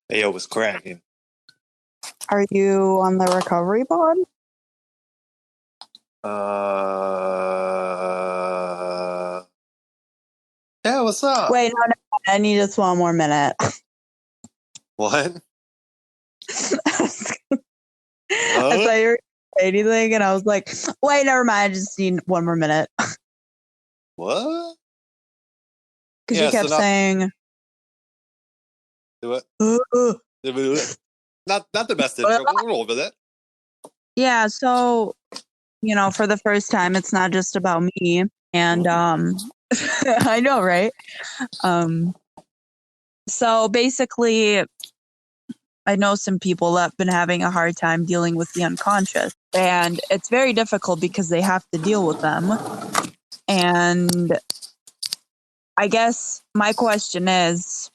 Hey, yo, was cracking. Are you on the recovery pod? Yeah, what's up? Wait, no, I need just one more minute. What? I thought you were saying anything, and I was like, wait, never mind. I just need one more minute. What? Because you Yeah, so kept saying, what? uh, Not the best intro, but we're over that. yeah, so, for the first time, it's not just about me. And I know, right? So basically, I know some people that have been having a hard time dealing with the unconscious. And it's very difficult because they have to deal with them. And I guess my question is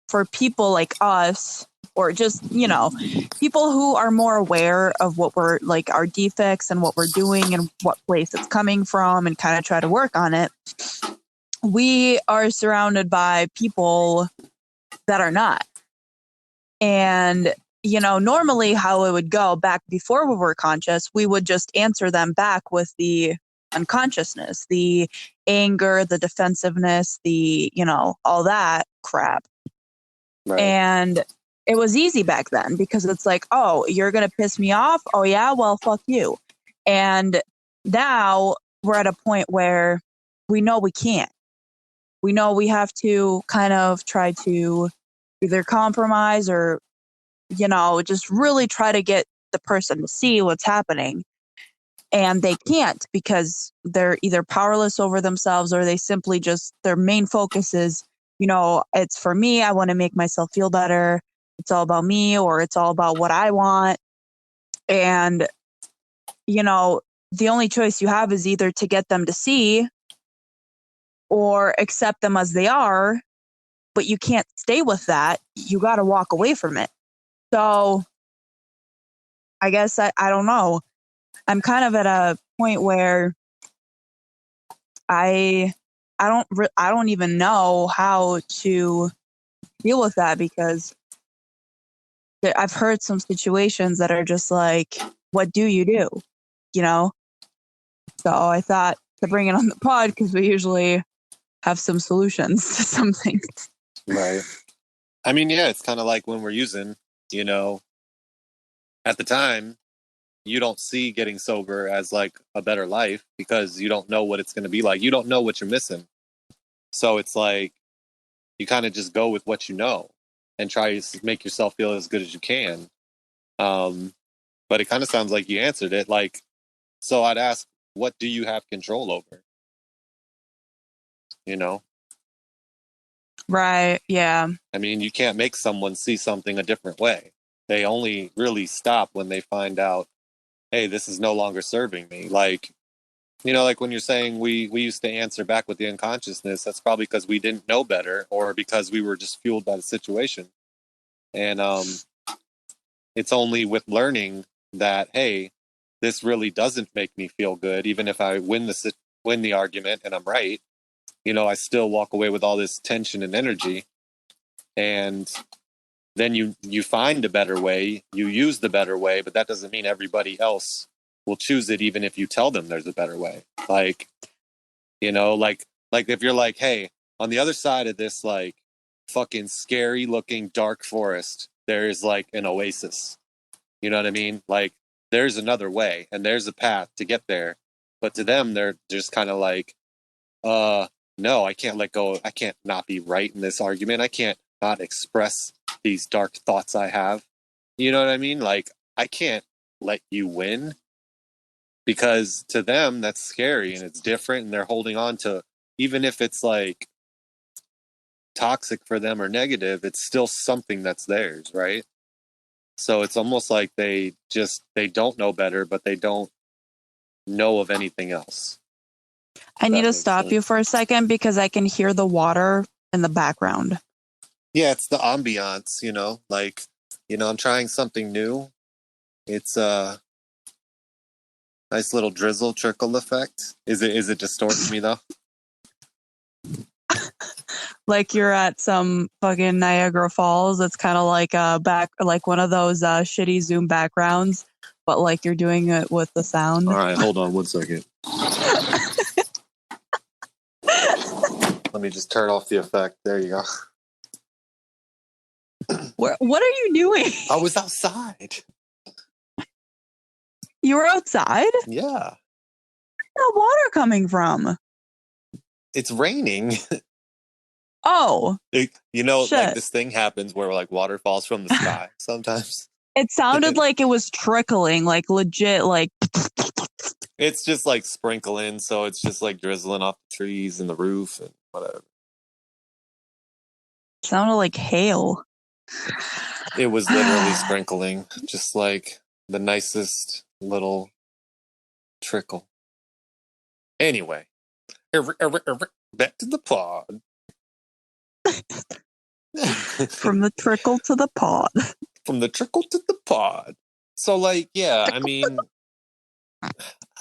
for people like us, or just, people who are more aware of what we're like, our defects and what we're doing and what place it's coming from, and kind of try to work on it. We are surrounded by people that are not. And, normally how it would go back before we were conscious, we would just answer them back with the unconsciousness, the anger, the defensiveness, all that crap. Right. And it was easy back then because it's like, oh, you're going to piss me off? Oh, yeah? Well, fuck you. And now we're at a point where we know we can't. We know we have to kind of try to either compromise or just really try to get the person to see what's happening. And they can't because they're either powerless over themselves, or they simply just, their main focus is, it's for me. I want to make myself feel better. It's all about me, or it's all about what I want. And, the only choice you have is either to get them to see or accept them as they are, but you can't stay with that. You got to walk away from it. So I guess I don't know. I'm kind of at a point where I don't even know how to deal with that, because I've heard some situations that are just like, what do you do? So I thought to bring it on the pod because we usually have some solutions to some things. Right. I mean, yeah, it's kind of like when we're using, at the time, you don't see getting sober as like a better life because you don't know what it's going to be like. You don't know what you're missing. So it's like you kind of just go with what you know and try to make yourself feel as good as you can. But it kind of sounds like you answered it. Like, so I'd ask, what do you have control over? You know? Right. Yeah. I mean, you can't make someone see something a different way. They only really stop when they find out, hey, this is no longer serving me. Like, like when you're saying we used to answer back with the unconsciousness, that's probably because we didn't know better or because we were just fueled by the situation. And it's only with learning that, hey, this really doesn't make me feel good, even if I win the argument and I'm right. I still walk away with all this tension and energy. And then you find a better way, you use the better way, but that doesn't mean everybody else will choose it, even if you tell them there's a better way. Like, like if you're like, hey, on the other side of this like fucking scary looking dark forest, there is like an oasis. You know what I mean? Like there's another way and there's a path to get there. But to them, they're just kind of like, no, I can't let go. I can't not be right in this argument. I can't not express these dark thoughts I have. You know what I mean? Like, I can't let you win, because to them, that's scary and it's different. And they're holding on to, even if it's like toxic for them or negative, it's still something that's theirs, right? So it's almost like they don't know better, but they don't know of anything else. I need to stop you for a second because I can hear the water in the background. Yeah, it's the ambiance, like, I'm trying something new. It's a nice little drizzle trickle effect. Is it distorting me though? Like you're at some fucking Niagara Falls. It's kind of like like one of those shitty Zoom backgrounds, but like you're doing it with the sound. All right, hold on 1 second. Let me just turn off the effect. There you go. What are you doing? I was outside. You were outside? Yeah. Where's that water coming from? It's raining. Oh. Like Shit. this thing happens where like water falls from the sky sometimes. It sounded like it was trickling, like legit, like. It's just like sprinkling, so it's just like drizzling off the trees and the roof and whatever. Sounded like hail. It was literally sprinkling, just like the nicest little trickle. Anyway, back to the pod. From the trickle to the pod. From the trickle to the pod. So like, yeah, I mean, I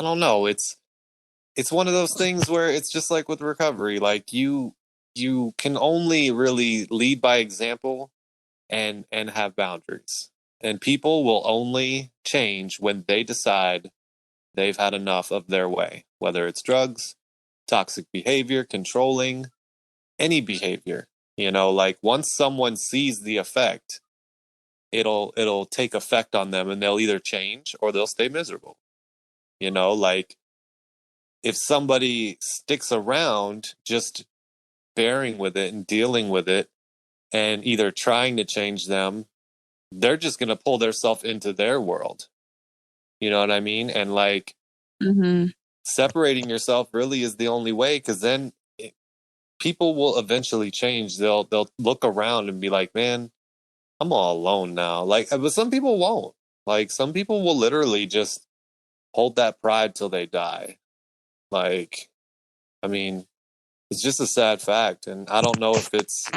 don't know. It's one of those things where it's just like with recovery. Like you can only really lead by example and have boundaries. And people will only change when they decide they've had enough of their way, whether it's drugs, toxic behavior, controlling, any behavior. Like once someone sees the effect, it'll take effect on them and they'll either change or they'll stay miserable. Like if somebody sticks around just bearing with it and dealing with it and either trying to change them, they're just going to pull themselves into their world. You know what I mean? And like separating yourself really is the only way, because then people will eventually change. They'll look around and be like, man, I'm all alone now. Like, but some people won't. Like, some people will literally just hold that pride till they die. Like, I mean, it's just a sad fact. And I don't know if it's,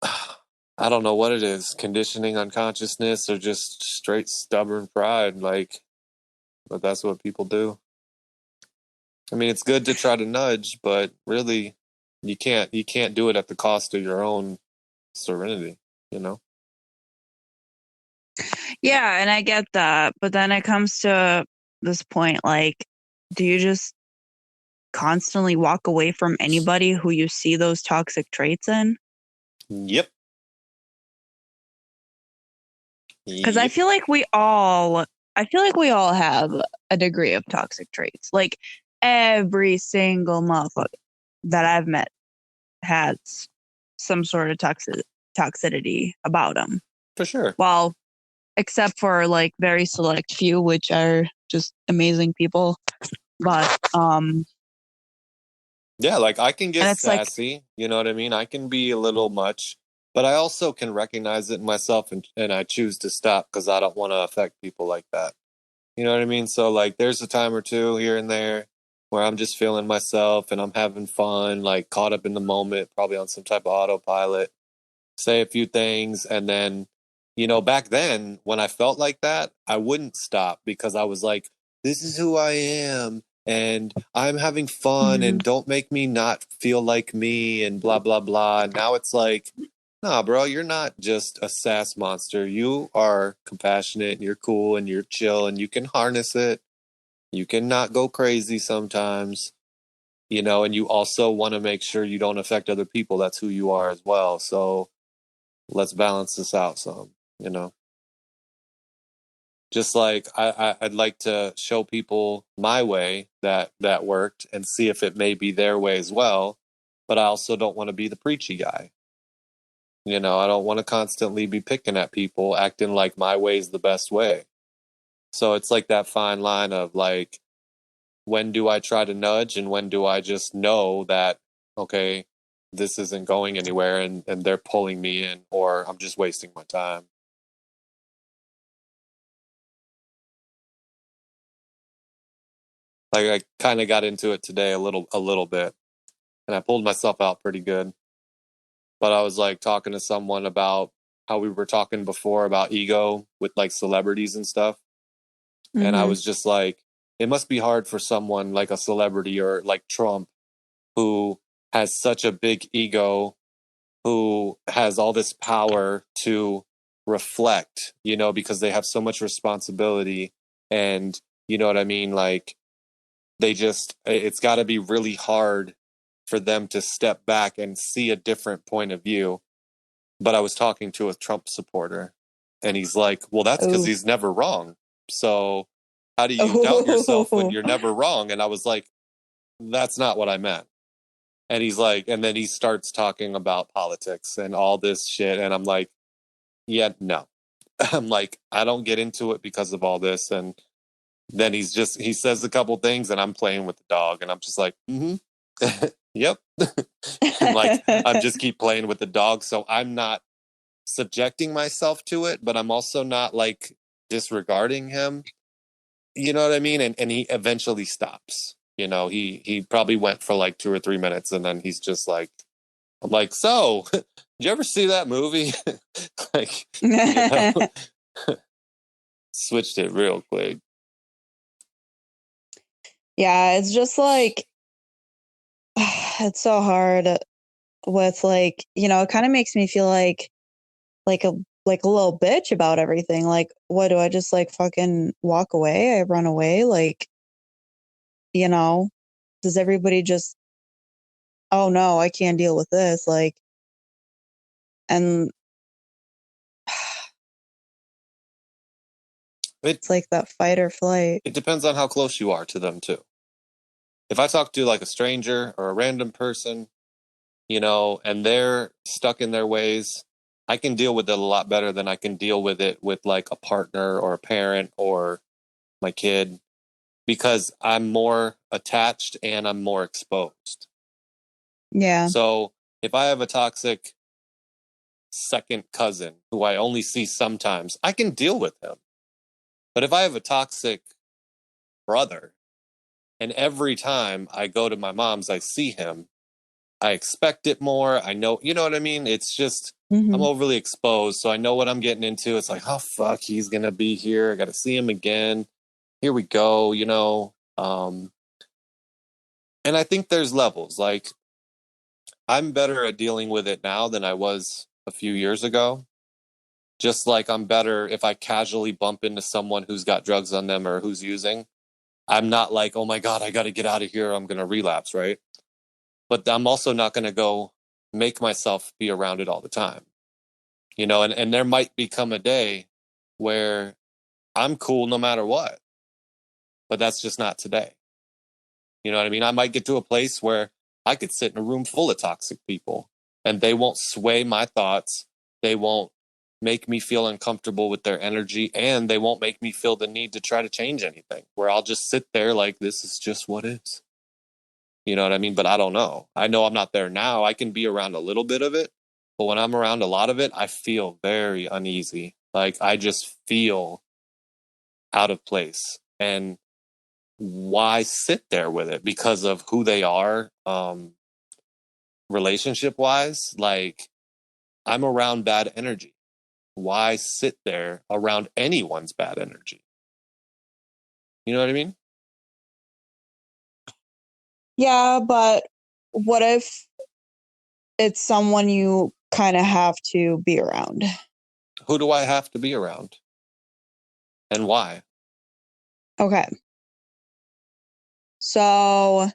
I don't know what it is, conditioning, unconsciousness, or just straight stubborn pride. Like, but that's what people do. I mean, it's good to try to nudge, but really, you can't do it at the cost of your own serenity, Yeah, and I get that. But then it comes to this point, like, do you just constantly walk away from anybody who you see those toxic traits in? Yep. Because I feel like we all have a degree of toxic traits. Like every single motherfucker that I've met has some sort of toxicity about them. For sure. Well, except for like very select few, which are just amazing people. But yeah, like I can get sassy, like, you know what I mean? I can be a little much, but I also can recognize it in myself, and I choose to stop because I don't want to affect people like that. You know what I mean? So like there's a time or two here and there where I'm just feeling myself and I'm having fun, like caught up in the moment, probably on some type of autopilot, say a few things. And then, back then when I felt like that, I wouldn't stop because I was like, this is who I am and I'm having fun and don't make me not feel like me and blah, blah, blah. And now it's like, nah, bro, you're not just a sass monster. You are compassionate and you're cool and you're chill and you can harness it. You can not go crazy sometimes, and you also want to make sure you don't affect other people. That's who you are as well. So let's balance this out some, Just like I'd like to show people my way that worked and see if it may be their way as well. But I also don't want to be the preachy guy. I don't want to constantly be picking at people, acting like my way is the best way. So it's like that fine line of like, when do I try to nudge and when do I just know that, okay, this isn't going anywhere and they're pulling me in or I'm just wasting my time. Like I kind of got into it today a little bit and I pulled myself out pretty good. But I was like talking to someone about how we were talking before about ego with like celebrities and stuff. And I was just like, it must be hard for someone like a celebrity or like Trump who has such a big ego, who has all this power to reflect, you know, because they have so much responsibility. And you know what I mean? Like, it's got to be really hard for them to step back and see a different point of view. But I was talking to a Trump supporter, and he's like, well, that's because Oh. he's never wrong. So how do you doubt yourself when Oh. you're never wrong? And I was like, that's not what I meant. And he's like, and then he starts talking about politics and all this shit. And I'm like, yeah, no. I'm like, I don't get into it because of all this. And then he says a couple things, and I'm playing with the dog, and I'm just like, yep. And like, I'm just keep playing with the dog. So I'm not subjecting myself to it, but I'm also not like disregarding him. You know what I mean? And he eventually stops. You know, he probably went for like 2 or 3 minutes, and then he's just like, I'm like, so did you ever see that movie? Like, you know, switched it real quick. Yeah, it's just like, it's so hard with like, you know, it kind of makes me feel like a little bitch about everything. Like, what do I just like fucking walk away? I run away? Like, you know, does everybody just, oh no, I can't deal with this? Like, and it's like that fight or flight. It depends on how close you are to them too. If I talk to like a stranger or a random person, you know, and they're stuck in their ways, I can deal with it a lot better than I can deal with it with like a partner or a parent or my kid, because I'm more attached and I'm more exposed. Yeah. So if I have a toxic second cousin who I only see sometimes, I can deal with him. But if I have a toxic brother, and every time I go to my mom's, I see him, I expect it more. I know, you know what I mean? It's just, I'm overly exposed. So I know what I'm getting into. It's like, oh, fuck, he's going to be here. I got to see him again. Here we go, you know? And I think there's levels. Like, I'm better at dealing with it now than I was a few years ago. Just like I'm better if I casually bump into someone who's got drugs on them or who's using. I'm not like, oh my God, I got to get out of here. I'm going to relapse, right? But I'm also not going to go make myself be around it all the time. You know, and there might become a day where I'm cool no matter what, but that's just not today. You know what I mean? I might get to a place where I could sit in a room full of toxic people, and they won't sway my thoughts. They won't make me feel uncomfortable with their energy, and they won't make me feel the need to try to change anything, where I'll just sit there like, this is just what is. You know what I mean? But I don't know. I know I'm not there now. I can be around a little bit of it, but when I'm around a lot of it, I feel very uneasy. Like, I just feel out of place. And why sit there with it? Because of who they are, relationship wise. Like, I'm around bad energy. Why sit there around anyone's bad energy? You know what I mean? Yeah, but what if it's someone you kind of have to be around? Who do I have to be around? And why? Okay. So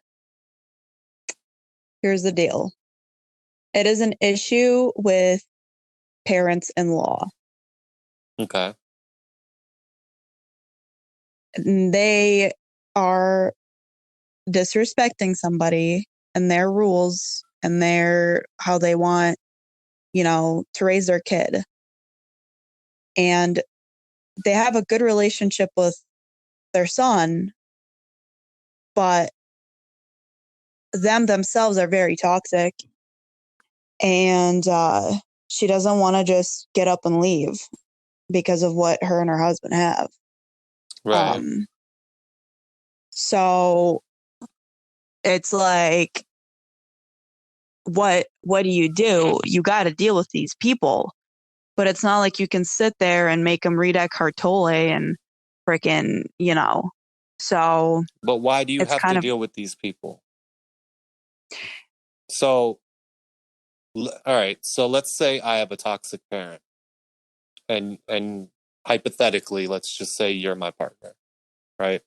here's the deal. It is an issue with parents-in-law. Okay. They are disrespecting somebody and their rules and their how they want, you know, to raise their kid. And they have a good relationship with their son, but them themselves are very toxic. And she doesn't want to just get up and leave because of what her and her husband have. Right. So it's like, what do? You got to deal with these people, but it's not like you can sit there and make them read Eckhart Tolle and freaking, you know. So But why do you it's have kind to of, deal with these people? So, all right. So let's say I have a toxic parent, and hypothetically, let's just say you're my partner, right?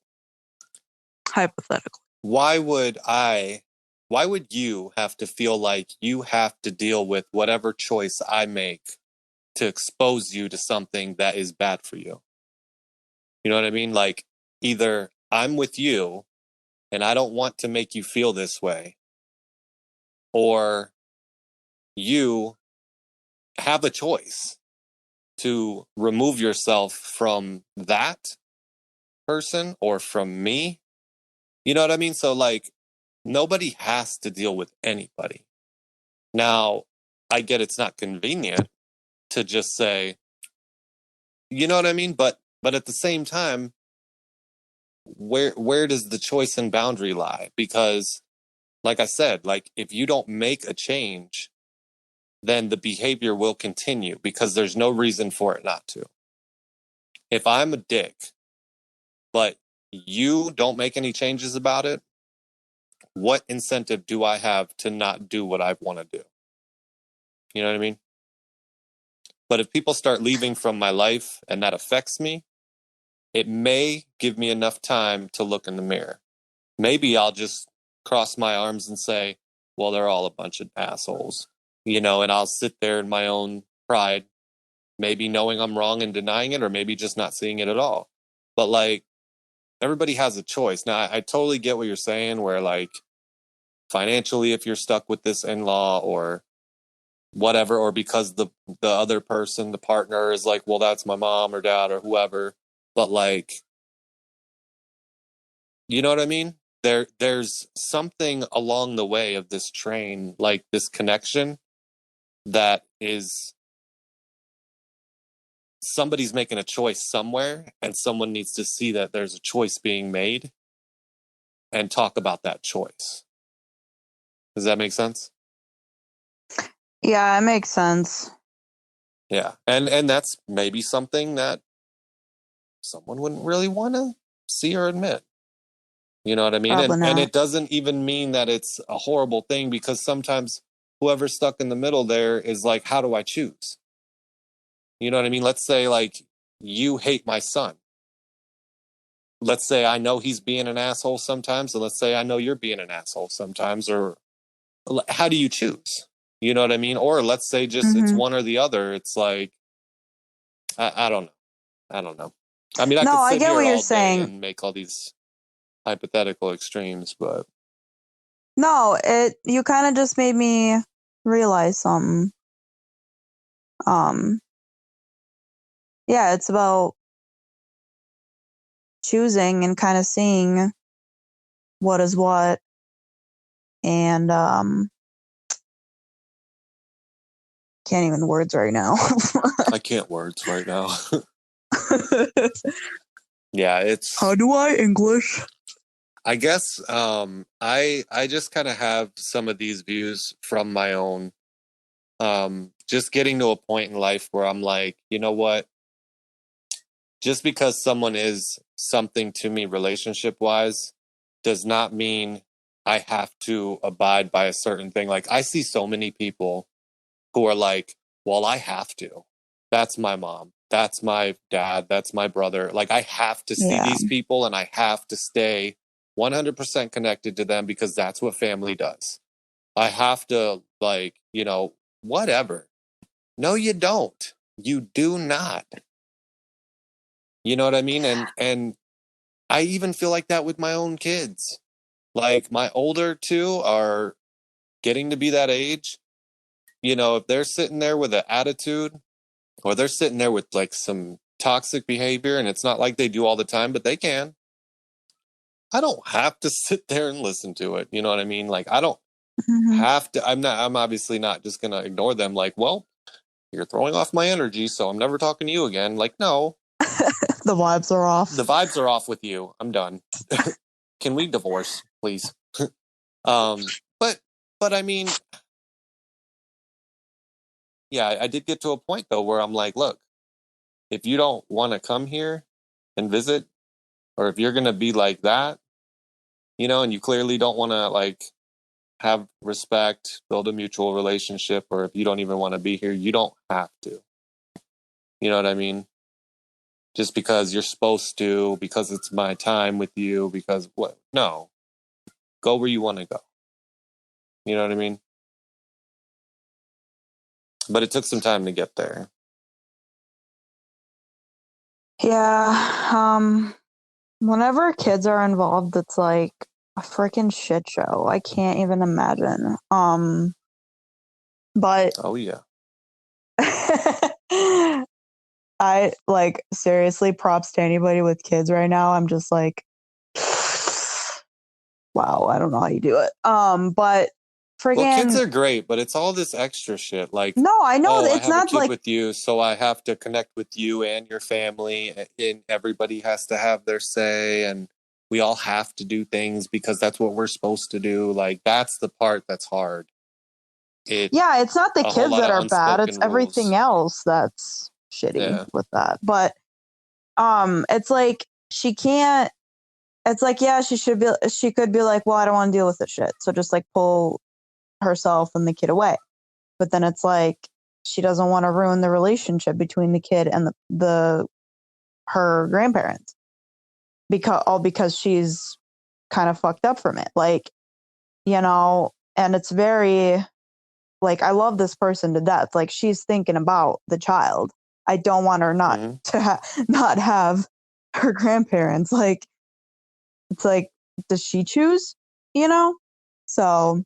Hypothetically. Why would you have to feel like you have to deal with whatever choice I make to expose you to something that is bad for you? You know what I mean? Like, either I'm with you and I don't want to make you feel this way, or you have a choice to remove yourself from that person or from me. You know what I mean? So, like, nobody has to deal with anybody. Now, I get it's not convenient to just say, you know what I mean? But at the same time, where does the choice and boundary lie? Because, like I said, like, if you don't make a change, then the behavior will continue because there's no reason for it not to. If I'm a dick, but you don't make any changes about it, what incentive do I have to not do what I want to do? You know what I mean? But if people start leaving from my life and that affects me, it may give me enough time to look in the mirror. Maybe I'll just cross my arms and say, well, they're all a bunch of assholes, you know, and I'll sit there in my own pride, maybe knowing I'm wrong and denying it, or maybe just not seeing it at all. But like, everybody has a choice. Now, I totally get what you're saying, where like financially, if you're stuck with this in-law or whatever, or because the other person, the partner, is like, well, that's my mom or dad or whoever. But like, you know what I mean? There's something along the way of this train, like this connection, that is, somebody's making a choice somewhere, and someone needs to see that there's a choice being made and talk about that choice. Does that make sense? Yeah, it makes sense. Yeah. And that's maybe something that someone wouldn't really want to see or admit. You know what I mean? Probably And not. it doesn't even mean that it's a horrible thing, because sometimes whoever's stuck in the middle there is like, how do I choose? You know what I mean? Let's say like you hate my son. Let's say I know he's being an asshole sometimes, and let's say I know you're being an asshole sometimes, or how do you choose? You know what I mean? Or let's say just it's Hmm. one or the other. It's like, I don't know. I don't know. I mean, I No, could I sit get what here you're all day saying. and make all these hypothetical extremes, but No, you kind of just made me realize something. Um, yeah, it's about choosing and kind of seeing what is what, and can't even words right now. I can't words right now. Yeah, How do I English? I guess I just kind of have some of these views from my own, just getting to a point in life where I'm like, you know what? Just because someone is something to me relationship wise does not mean I have to abide by a certain thing. Like, I see so many people who are like, well, I have to. That's my mom. That's my dad. That's my brother. Like, I have to see Yeah. these people and I have to stay 100% connected to them because that's what family does. I have to, like, you know, whatever. No, you don't. You do not. You know what I mean? And I even feel like that with my own kids. Like, my older two are getting to be that age. You know, if they're sitting there with an attitude, or they're sitting there with like some toxic behavior, and it's not like they do all the time, but they can. I don't have to sit there and listen to it. You know what I mean? Like, I don't Hmm. have to. I'm obviously not just going to ignore them. Like, well, you're throwing off my energy, so I'm never talking to you again. Like, no, The vibes are the off. vibes are off with you. I'm done. Can we divorce, please? um, but, but I mean, yeah, I did get to a point though where I'm like, look, if you don't want to come here and visit, or if you're going to be like that, you know, and you clearly don't want to like have respect, build a mutual relationship, or if you don't even want to be here, you don't have to. You know what I mean? Just because you're supposed to, because it's my time with you, because what? No, go where you want to go. You know what I mean? But it took some time to get there. Yeah. Whenever kids are involved, it's like a freaking shit show. I can't even imagine. But Oh yeah. I like seriously props to anybody with kids right now. I'm just like, wow, I don't know how you do it. But Well, kids freaking are great, but it's all this extra shit. Like, no, I know oh, I it's have a not kid like with you, so I have to connect with you and your family, and everybody has to have their say, and we all have to do things because that's what we're supposed to do. Like, that's the part that's hard. It yeah, it's not the A whole kids lot that of are bad. It's unspoken everything rules. else that's shitty Yeah. with that. But it's like she can't. It's like yeah, she should be. She could be like, well, I don't want to deal with this shit. So just like pull herself and the kid away. But then it's like she doesn't want to ruin the relationship between the kid and the her grandparents because she's kind of fucked up from it. Like, and it's very like I love this person to death. Like she's thinking about the child. I don't want her not Mm-hmm. to not have her grandparents. Like it's like, does she choose? You know? So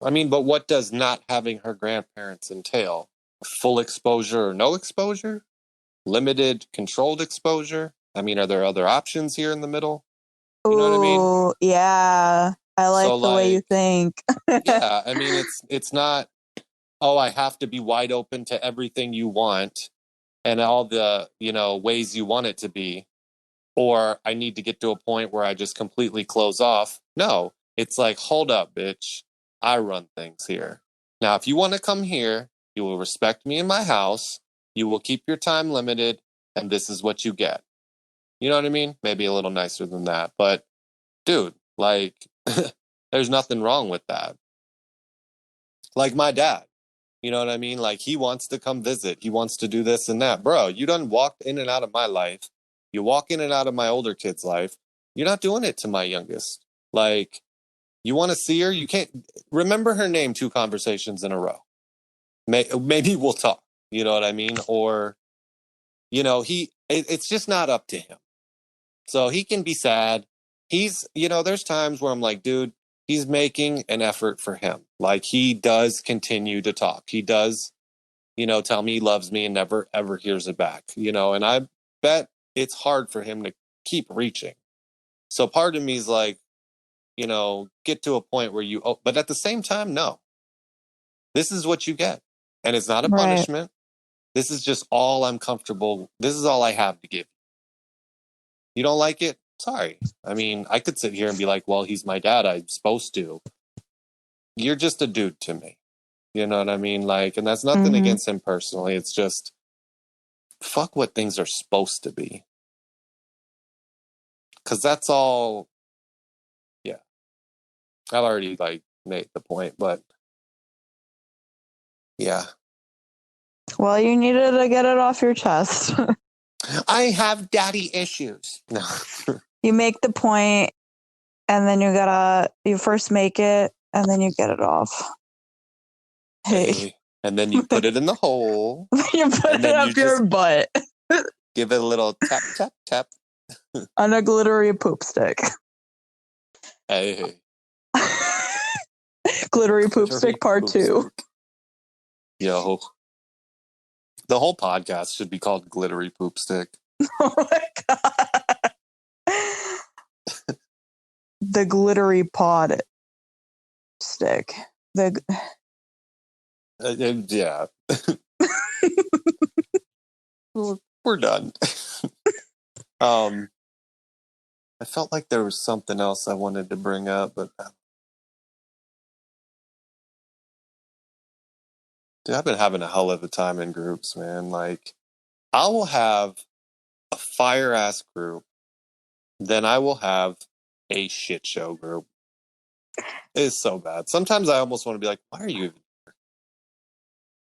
I mean, but what does not having her grandparents entail? Full exposure or no exposure? Limited, controlled exposure? I mean, are there other options here in the middle? You know what I mean? ooh, yeah. I like So, the way you like, think. yeah, I mean, it's not, oh, I have to be wide open to everything you want and all the, ways you want it to be, or I need to get to a point where I just completely close off. No, it's like, hold up, bitch. I run things here. Now, if you want to come here, you will respect me in my house. You will keep your time limited, and this is what you get. You know what I mean? Maybe a little nicer than that. But, dude, like, there's nothing wrong with that. Like my dad. You know what I mean? Like he wants to come visit. He wants to do this and that. Bro, you done walked in and out of my life. You walk in and out of my older kid's life. You're not doing it to my youngest. Like, you want to see her? You can't remember her name 2 conversations in a row. Maybe we'll talk. You know what I mean? Or, it's just not up to him. So he can be sad. There's times where I'm like, dude, he's making an effort for him. Like he does continue to talk. He does tell me he loves me and never ever hears it back, and I bet it's hard for him to keep reaching. So part of me is like, get to a point where but at the same time, no, this is what you get. And it's not a Right. punishment. This is just all I'm comfortable. This is all I have to give. You don't like it? Sorry. I mean, I could sit here and be like, well, he's my dad. I'm supposed to. You're just a dude to me. You know what I mean? Like, and that's nothing Mm-hmm. against him personally. It's just, fuck what things are supposed to be. Because that's all, yeah. I've already, like, made the point, but yeah. Well, you needed to get it off your chest. I have daddy issues. No. You make the point, and then you first make it, and then you get it off. Hey, Hey. And then you put it in the hole. you put And it then up you your just butt give it a little tap, tap, tap. on a glittery poop stick. Hey. Glittery poop Glittery stick part poop 2. stick. Yo. The whole podcast should be called Glittery Poop Stick. Oh my god. The glittery pod stick. Yeah. We're done. I felt like there was something else I wanted to bring up, but dude, I've been having a hell of a time in groups, man. Like, I will have a fire ass group, then I will have a shit show group. It's so bad. Sometimes I almost want to be like, why are you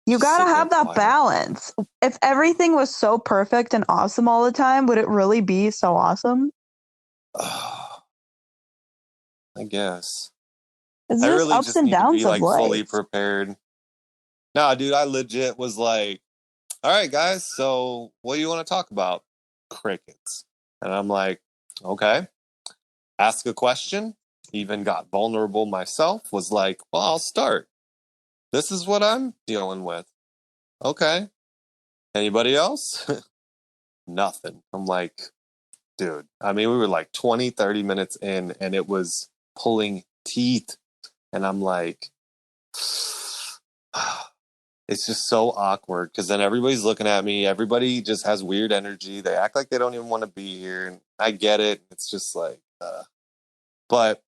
You just gotta sit here have that quiet? balance. If everything was so perfect and awesome all the time, would it really be so awesome? I guess. It's I just really ups just and need to downs be of like fully life. prepared. Nah, dude, I legit was like, all right, guys, so what do you want to talk about? Crickets. And I'm like, okay, ask a question. Even got vulnerable myself, was like, well, I'll start. This is what I'm dealing with. Okay. Anybody else? Nothing. I'm like, dude, I mean, we were like 20, 30 minutes in and it was pulling teeth. And I'm like, it's just so awkward because then everybody's looking at me. Everybody just has weird energy. They act like they don't even want to be here. And I get it. It's just like, but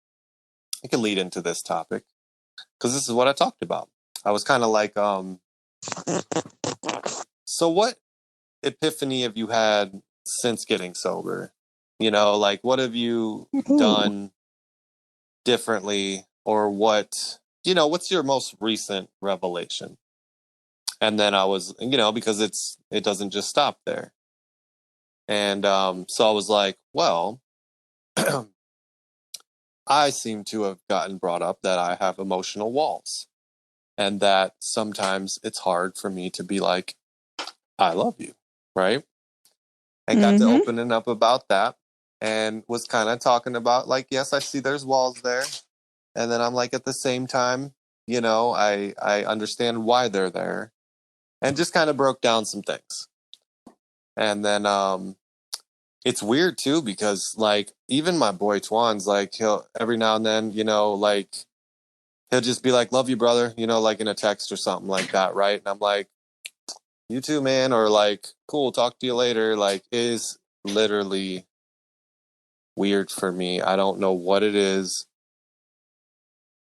it can lead into this topic because this is what I talked about. I was kind of like, so what epiphany have you had since getting sober? You know, like what have you Ooh. done differently or what's your most recent revelation? And then I was, because it doesn't just stop there. And so I was like, well, I seem to have gotten brought up that I have emotional walls and that sometimes it's hard for me to be like, I love you. Right. And got to Mm-hmm. opening up about that and was kind of talking about like, yes, I see there's walls there. And then I'm like, at the same time, I understand why they're there and just kind of broke down some things. And then it's weird too because like even my boy Twan's like he'll every now and then like he'll just be like love you brother like in a text or something like that, right? And I'm like you too man, or like cool, talk to you later. Like it is literally weird for me. I don't know what it is.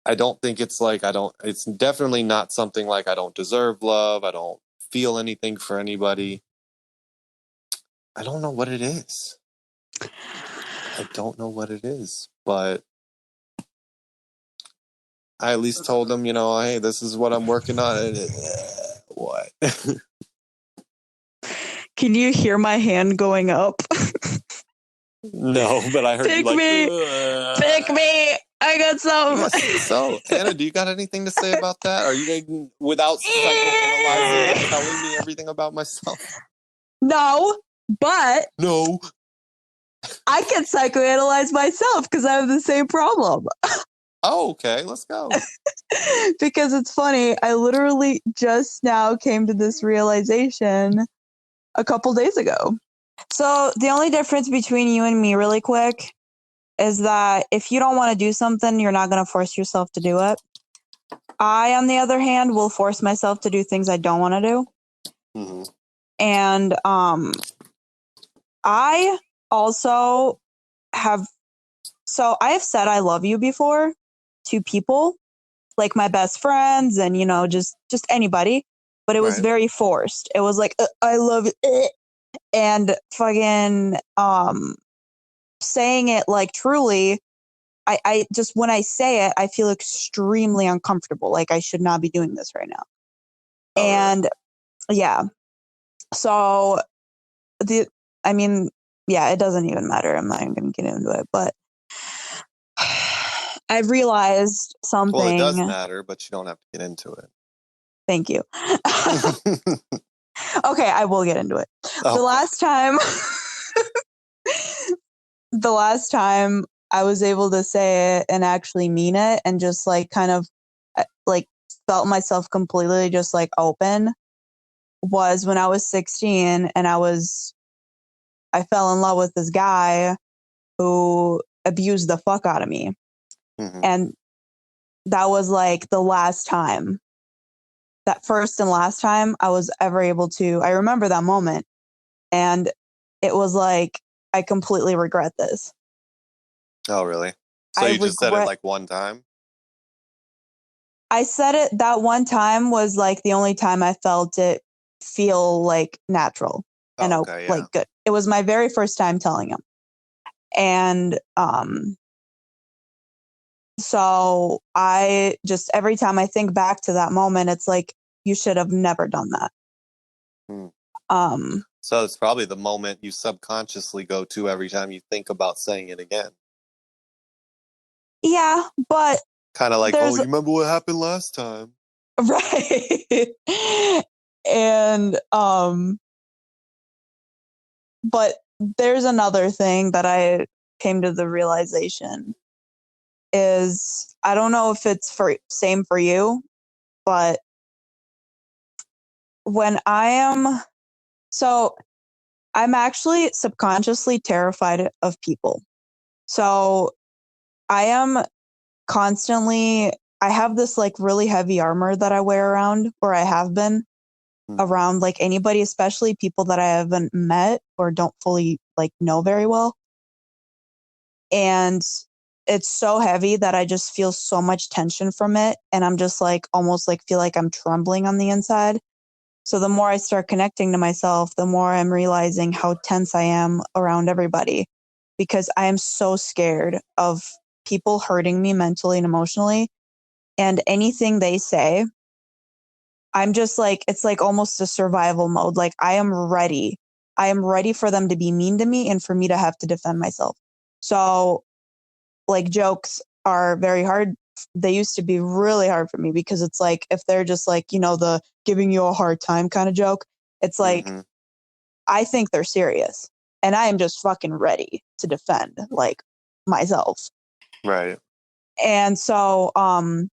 I don't think it's like it's definitely not something like I don't deserve love. I don't feel anything for anybody. I don't know what it is. I don't know what it is, but I at least told them, hey, this is what I'm working on. And what? Can you hear my hand going up? No, but I heard you Pick like, me! Pick me! I got some. yes. So, Anna, do you got anything to say about that? Are you going without psychoanalyzing and telling me everything about myself? No, but No. I can psychoanalyze myself because I have the same problem. Oh, okay. Let's go. Because it's funny, I literally just now came to this realization a couple days ago. So, the only difference between you and me, really quick, is that if you don't want to do something, you're not going to force yourself to do it. I, on the other hand, will force myself to do things I don't want to do. Mm-hmm. And I also have, so I have said I love you before to people, like my best friends and, just anybody. But it was Right. very forced. It was like, I love it. And fucking saying it like truly, I just, when I say it, I feel extremely uncomfortable. Like I should not be doing this right now. Oh, really? And yeah. So I mean, yeah, it doesn't even matter. I'm not even going to get into it, but I've realized Well, it does something. matter, but you don't have to get into it. Thank you. Oh, Okay, I will get into it. The fine. last time, the last time I was able to say it and actually mean it and just like kind of like felt myself completely just like open was when I was 16 and I fell in love with this guy who abused the fuck out of me. Mm-hmm. And that was like the last time, that first and last time I was ever able to, I remember that moment. And it was like, I completely regret this. Oh, really? So I you just said it regret, like one time? I said it that one time was like the only time I felt it feel like natural and Oh, okay, yeah. like good. It was my very first time telling him. And So I just, every time I think back to that moment, it's like, you should have never done that. Hmm. Um, So it's probably the moment you subconsciously go to every time you think about saying it again. yeah, but Kind of like, oh, there's, you remember what happened last time? right. And, but there's another thing that I came to the realization is, I don't know if it's for same for you, but when so I'm actually subconsciously terrified of people. So I am constantly, I have this like really heavy armor that I wear around, or I have been around like anybody, especially people that I haven't met or don't fully like know very well. And it's so heavy that I just feel so much tension from it. And I'm just like, almost like feel like I'm trembling on the inside. So the more I start connecting to myself, the more I'm realizing how tense I am around everybody, because I am so scared of people hurting me mentally and emotionally. And anything they say, I'm just like, it's like almost a survival mode. Like I am ready. I am ready for them to be mean to me and for me to have to defend myself. So like jokes are very hard. They used to be really hard for me because it's like, if they're just like, the giving you a hard time kind of joke, it's like, Mm-hmm. I think they're serious and I am just fucking ready to defend like myself. Right. And so, when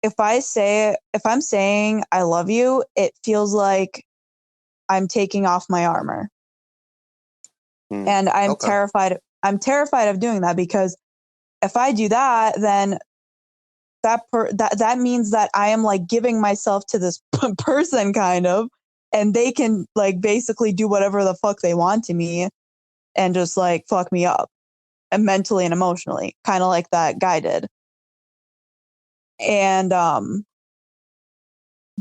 if I'm saying I love you, it feels like I'm taking off my armor. Mm. And Okay. I'm terrified of doing that, because if I do that, then that means that I am like giving myself to this person kind of, and they can like basically do whatever the fuck they want to me and just like fuck me up and mentally and emotionally, kind of like that guy did. And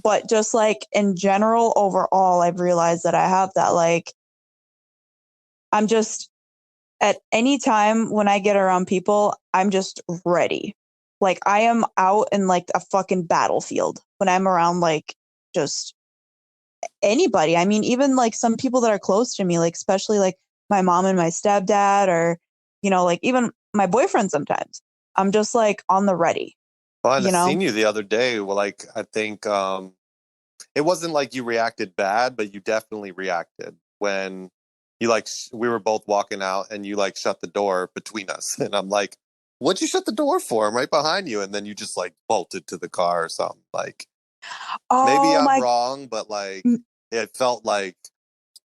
but just like in general overall, I've realized that I have that, like, I'm just, at any time when I get around people, I'm just ready. Like I am out in like a fucking battlefield when I'm around like just anybody. I mean, even like some people that are close to me, like especially like my mom and my stepdad, or, like even my boyfriend sometimes. I'm just like on the ready, Well, and I you know? seen you the other day. Well, like I think it wasn't like you reacted bad, but you definitely reacted when you like we were both walking out and you like shut the door between us, and I'm like, "What'd you shut the door for? I'm right behind you," and then you just like bolted to the car or something. Like maybe Oh I'm my, wrong, but like it felt like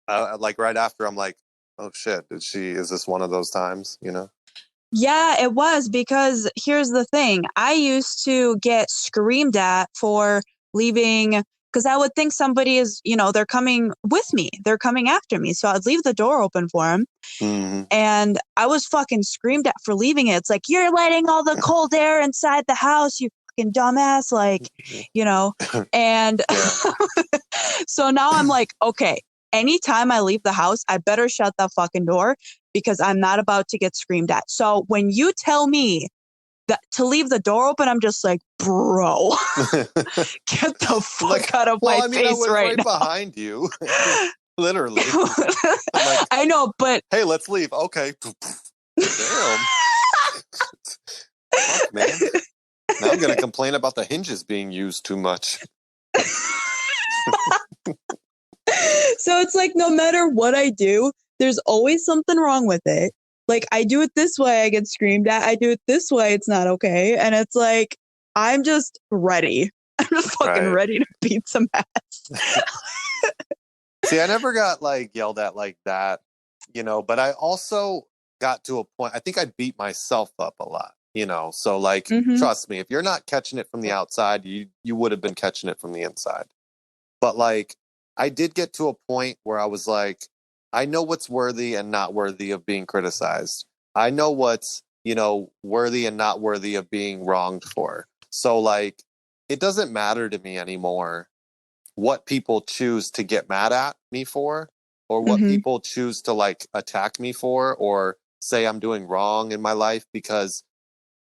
right after I'm like, "Oh shit, is this one of those times?" You know? yeah, it was, because here's the thing. I used to get screamed at for leaving, because I would think somebody is, they're coming with me. They're coming after me. So I'd leave the door open for them. Mm-hmm. And I was fucking screamed at for leaving it. It's like, you're letting all the cold air inside the house, you fucking dumbass. Like, you know, and Yeah. so now I'm like, okay, anytime I leave the house, I better shut that fucking door, because I'm not about to get screamed at. So when you tell me that to leave the door open, I'm just like, bro, get the fuck Like, out of well, my I mean, I face was right right now. behind you, literally. I'm like, I know, but hey, let's leave. Okay. Damn. Fuck, man. Now I'm gonna complain about the hinges being used too much. so it's like, no matter what I do, there's always something wrong with it. Like I do it this way, I get screamed at. I do it this way, it's not okay. And it's like, I'm just ready. I'm just fucking Right. ready to beat some ass. See, I never got like yelled at like that, but I also got to a point, I think I beat myself up a lot. So like, Mm-hmm. trust me, if you're not catching it from the outside, you would have been catching it from the inside. But like, I did get to a point where I was like, I know what's worthy and not worthy of being criticized. I know what's, worthy and not worthy of being wronged for. So like, it doesn't matter to me anymore what people choose to get mad at me for, or what Mm-hmm. people choose to like attack me for, or say I'm doing wrong in my life, because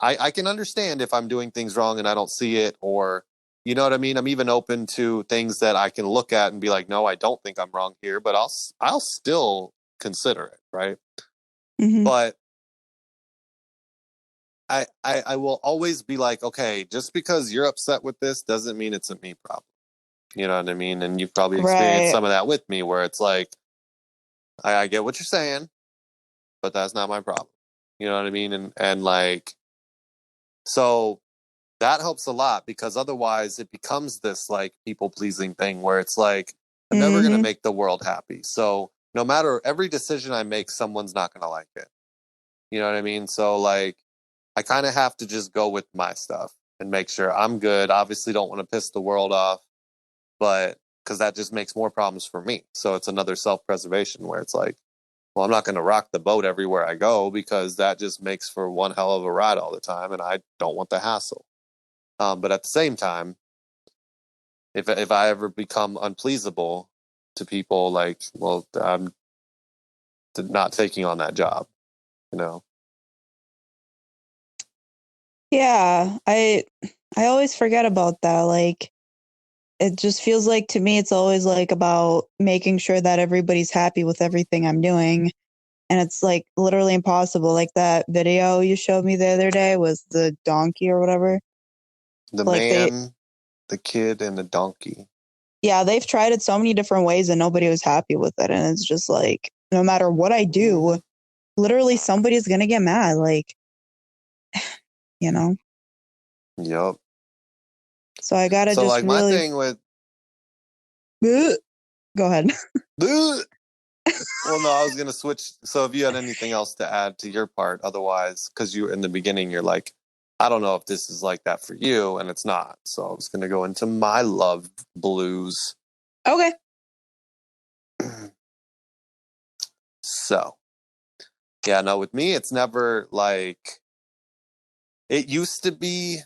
I can understand if I'm doing things wrong and I don't see it, or you know what I mean? I'm even open to things that I can look at and be like, no, I don't think I'm wrong here, but I'll still consider it, right? Mm-hmm. But I will always be like, okay, just because you're upset with this doesn't mean it's a me problem. You know what I mean? And you've probably experienced Right. some of that with me, where it's like, I get what you're saying, but that's not my problem. You know what I mean? And like, so that helps a lot, because otherwise it becomes this like people pleasing thing where it's like, I'm never going to Mm-hmm. make the world happy. So no matter every decision I make, someone's not going to like it. You know what I mean? So like, I kind of have to just go with my stuff and make sure I'm good. Obviously, don't want to piss the world off, but because that just makes more problems for me. So it's another self preservation where it's like, well, I'm not going to rock the boat everywhere I go, because that just makes for one hell of a ride all the time. And I don't want the hassle. But at the same time, if I ever become unpleasable to people, like, well, I'm not taking on that job, you know? Yeah, I always forget about that. Like it just feels like to me it's always like about making sure that everybody's happy with everything I'm doing. And it's like literally impossible. Like that video you showed me the other day was the donkey or whatever. The Like they man, the kid, and the donkey. yeah, they've tried it so many different ways and nobody was happy with it. And it's just like no matter what I do, Mm-hmm. literally somebody's gonna get mad. Like, you know. Yep. So I gotta So just like my really thing with go ahead. well, no, I was gonna switch. So if you had anything else to add to your part, otherwise, because you in the beginning, you're like, I don't know if this is like that for you, and it's not. So I was gonna go into my love blues. Okay. So yeah, no, with me, it's never like it used to be.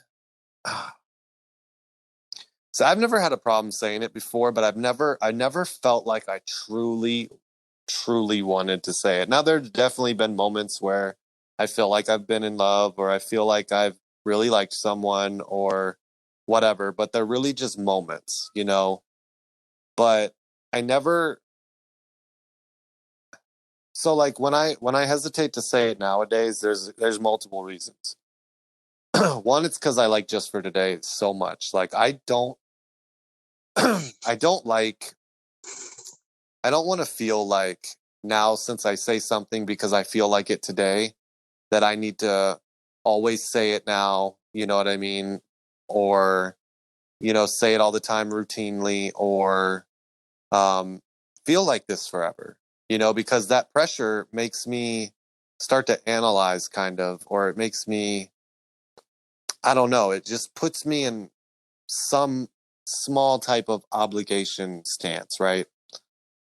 So I've never had a problem saying it before, but I never felt like I truly wanted to say it. Now, there's definitely been moments where I feel like I've been in love, or I feel like I've really liked someone or whatever, but they're really just moments, you know? But I never, so like when I hesitate to say it nowadays, there's multiple reasons. One, it's because I like Just for Today so much. Like I don't like, I don't want to feel like now, since I say something because I feel like it today, that I need to always say it now, you know what I mean? Or, you know, say it all the time routinely, or um, feel like this forever, you know, because that pressure makes me start to analyze, kind of, or it makes me, I don't know, it just puts me in some small type of obligation stance, right?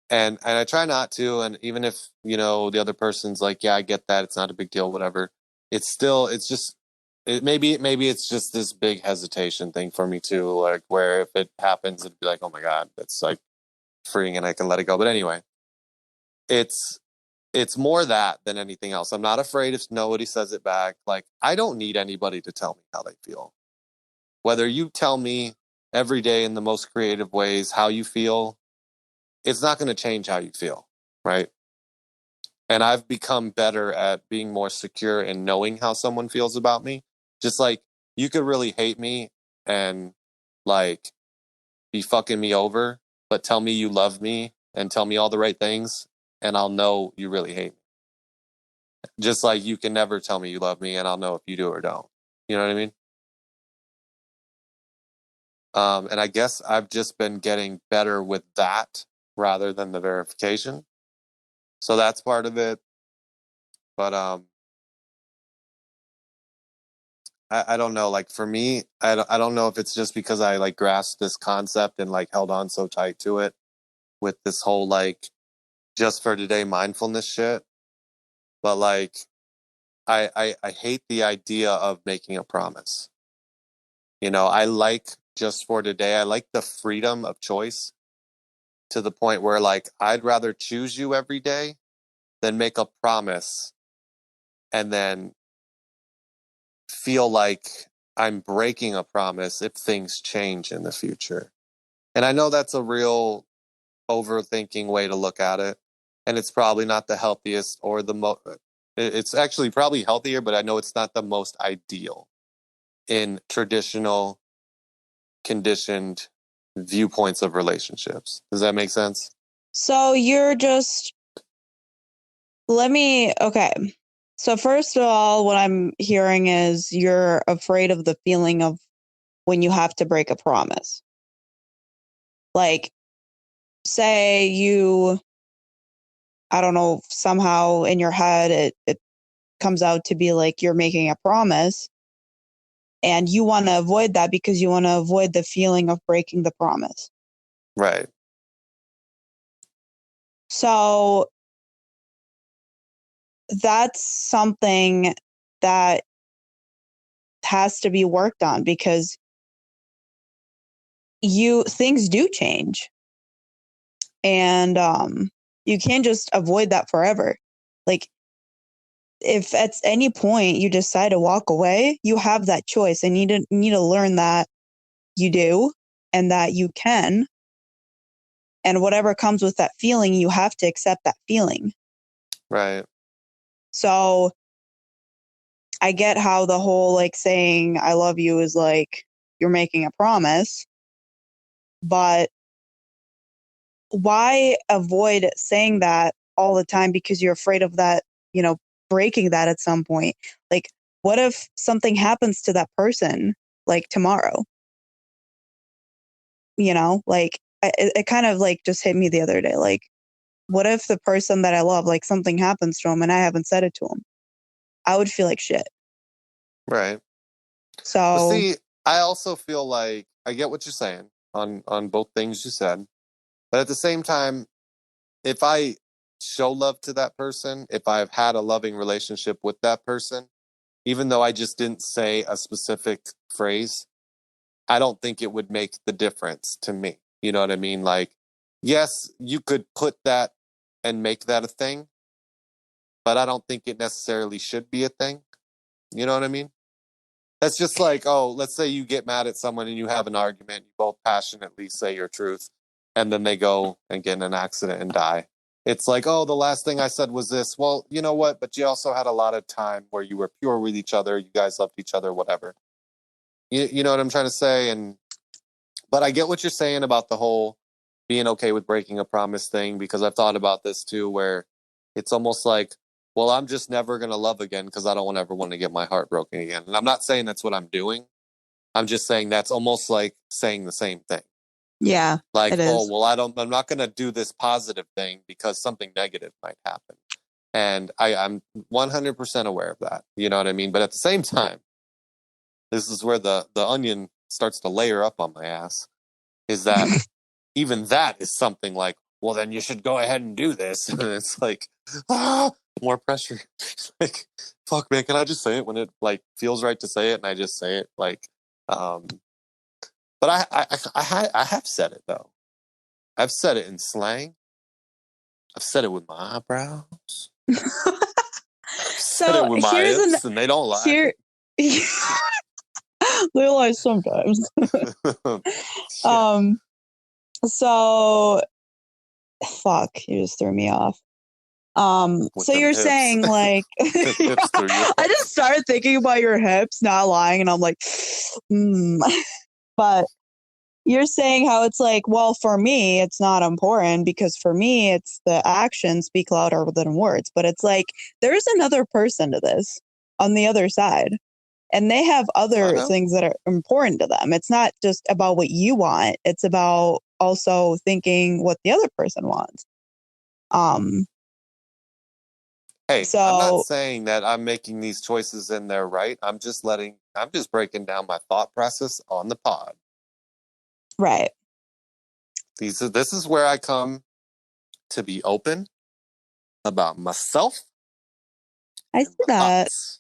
And I try not to. And even if, you know, the other person's like, yeah, I get that, it's not a big deal, whatever, it's still, it's just, maybe it's just this big hesitation thing for me too, like where if it happens, it'd be like, oh my god, it's like freeing and I can let it go. But anyway, it's it's more that than anything else. I'm not afraid if nobody says it back. Like, I don't need anybody to tell me how they feel. Whether you tell me every day in the most creative ways how you feel, it's not going to change how you feel, right? And I've become better at being more secure in knowing how someone feels about me. Just like, you could really hate me and like be fucking me over, but tell me you love me and tell me all the right things, and I'll know you really hate me. Just like you can never tell me you love me, and I'll know if you do or don't. You know what I mean? And I guess I've just been getting better with that rather than the verification. So that's part of it. But I don't know. Like for me, I don't know if it's just because I like grasped this concept and like held on so tight to it with this whole like Just for Today mindfulness shit. But like I hate the idea of making a promise. You know, I like Just for Today. I like the freedom of choice, to the point where like I'd rather choose you every day than make a promise and then feel like I'm breaking a promise if things change in the future. And I know that's a real overthinking way to look at it. And it's probably not the healthiest or the most, it's actually probably healthier, but I know it's not the most ideal in traditional conditioned viewpoints of relationships. Does that make sense? So you're just, okay. So first of all, what I'm hearing is you're afraid of the feeling of when you have to break a promise. Like, say you, I don't know, somehow in your head it comes out to be like you're making a promise and you want to avoid that because you want to avoid the feeling of breaking the promise. Right. So that's something that has to be worked on because things do change and you can't just avoid that forever. Like if at any point you decide to walk away, you have that choice and you need to learn that you do and that you can. And whatever comes with that feeling, you have to accept that feeling. Right. So I get how the whole like saying I love you is like you're making a promise, but why avoid saying that all the time because you're afraid of that, breaking that at some point? Like, what if something happens to that person like tomorrow? Like it kind of like just hit me the other day. Like, what if the person that I love, like something happens to him and I haven't said it to him? I would feel like shit. Right. But So, see, I also feel like I get what you're saying on both things you said. But at the same time, if I show love to that person, if I've had a loving relationship with that person, even though I just didn't say a specific phrase, I don't think it would make the difference to me. You know what I mean? Like, yes, you could put that and make that a thing, but I don't think it necessarily should be a thing. You know what I mean? That's just like, oh, let's say you get mad at someone and you have an argument, you both passionately say your truth, and then they go and get in an accident and die. It's like, oh, the last thing I said was this. Well, you know what? But you also had a lot of time where you were pure with each other. You guys loved each other, whatever. You know what I'm trying to say? But I get what you're saying about the whole being okay with breaking a promise thing, because I've thought about this too, where it's almost like, well, I'm just never going to love again because I don't ever want to get my heart broken again. And I'm not saying that's what I'm doing. I'm just saying that's almost like saying the same thing. yeah, Like, it oh, is. well, I'm not going to do this positive thing because something negative might happen. And I'm 100% aware of that. You know what I mean? But at the same time, this is where the onion starts to layer up on my ass, is that even that is something like, well, then you should go ahead and do this. And it's like, ah, more pressure. Like, fuck, man, can I just say it when it like feels right to say it? And I just say it like, um, but I have said it though. I've said it in slang. I've said it with my eyebrows. I've said it So with my here's an hips, and they don't lie. here they lie sometimes. Yeah, um so fuck, you just threw me off. with So them you're hips. saying like Them hips threw you I off. just started thinking about your hips not lying and I'm like, but you're saying how it's like, well, for me, it's not important because for me, it's the actions speak louder than words. But it's like, there's another person to this on the other side, and they have I other know. things that are important to them. It's not just about what you want, it's about also thinking what the other person wants. Um, Hey, I'm not so, saying that I'm making these choices and they're right. I'm just breaking down my thought process on the pod. right. This is where I come to be open about myself I and see my that. thoughts.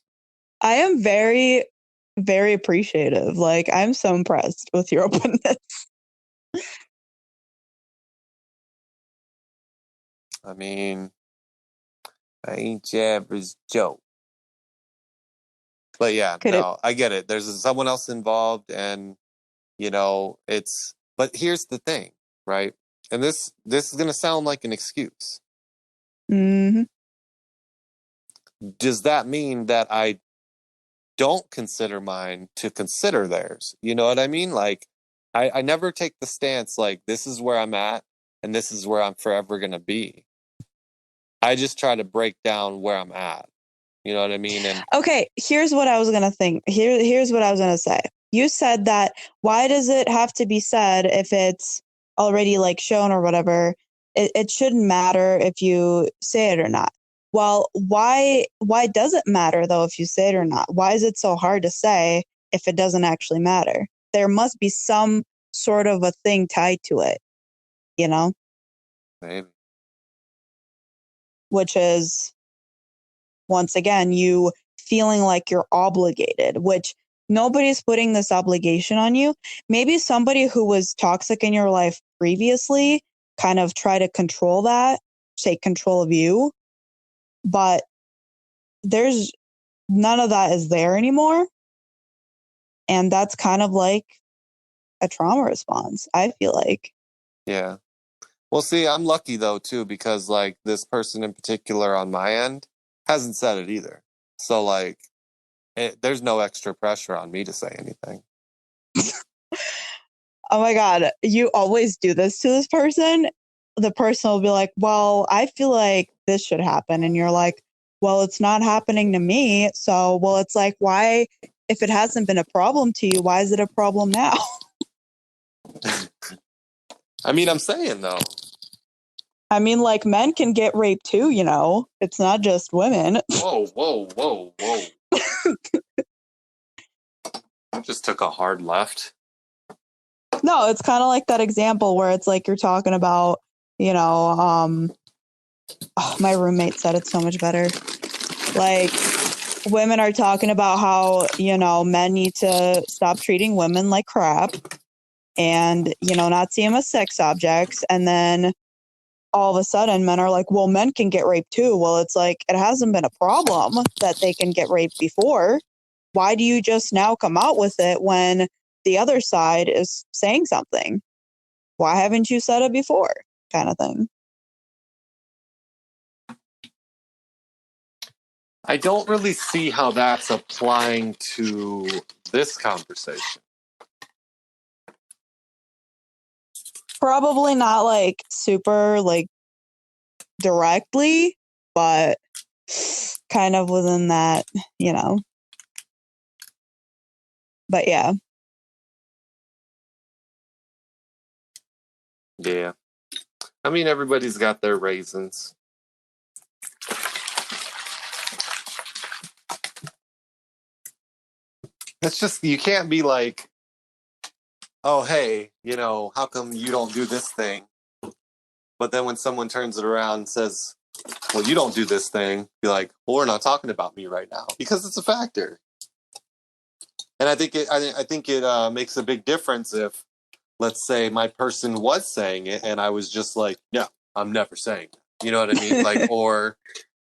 I am very, very appreciative. Like, I'm so impressed with your openness. I mean, I ain't your average Joe. But yeah, Could it? no, I get it. There's someone else involved, and it's. But here's the thing, right? And this is gonna sound like an excuse. Mm-hmm. Does that mean that I don't consider mine to consider theirs? You know what I mean? Like, I never take the stance like this is where I'm at and this is where I'm forever gonna be. I just try to break down where I'm at. You know what I mean? And Okay, here's what I was gonna think. Here's what I was gonna say. You said that why does it have to be said if it's already like shown or whatever? It shouldn't matter if you say it or not. Well, why does it matter though if you say it or not? Why is it so hard to say if it doesn't actually matter? There must be some sort of a thing tied to it, you know, maybe. which is once again, you feeling like you're obligated, which nobody's putting this obligation on you. Maybe somebody who was toxic in your life previously kind of try to control that, take control of you, but there's none of that is there anymore. And that's kind of like a trauma response, I feel like. Yeah. Well, see, I'm lucky though too because like this person in particular on my end hasn't said it either. So like, there's no extra pressure on me to say anything. Oh my God, you always do this to this person. The person will be like, well, I feel like this should happen. And you're like, well, it's not happening to me. So, well, it's like, why, if it hasn't been a problem to you, why is it a problem now? I mean, I'm saying though. I mean, like men can get raped too, you know, it's not just women. Whoa, whoa, whoa, whoa. I just took a hard left. No, it's kind of like that example where it's like you're talking about, you know, my roommate said it so much better. Like, women are talking about how, you know, men need to stop treating women like crap and, you know, not see them as sex objects. And then all of a sudden, men are like, well, men can get raped too. Well, it's like, it hasn't been a problem that they can get raped before. Why do you just now come out with it when the other side is saying something? Why haven't you said it before? Kind of thing. I don't really see how that's applying to this conversation. Probably not like super like directly, but kind of within that, you know. But yeah. Yeah. I mean, everybody's got their reasons. It's just, you can't be like, oh, hey, how come you don't do this thing? But then when someone turns it around and says, well, you don't do this thing, be like, well, we're not talking about me right now because it's a factor. And I think it makes a big difference if, let's say, my person was saying it and I was just like, no, I'm never saying it. You know what I mean? Like, or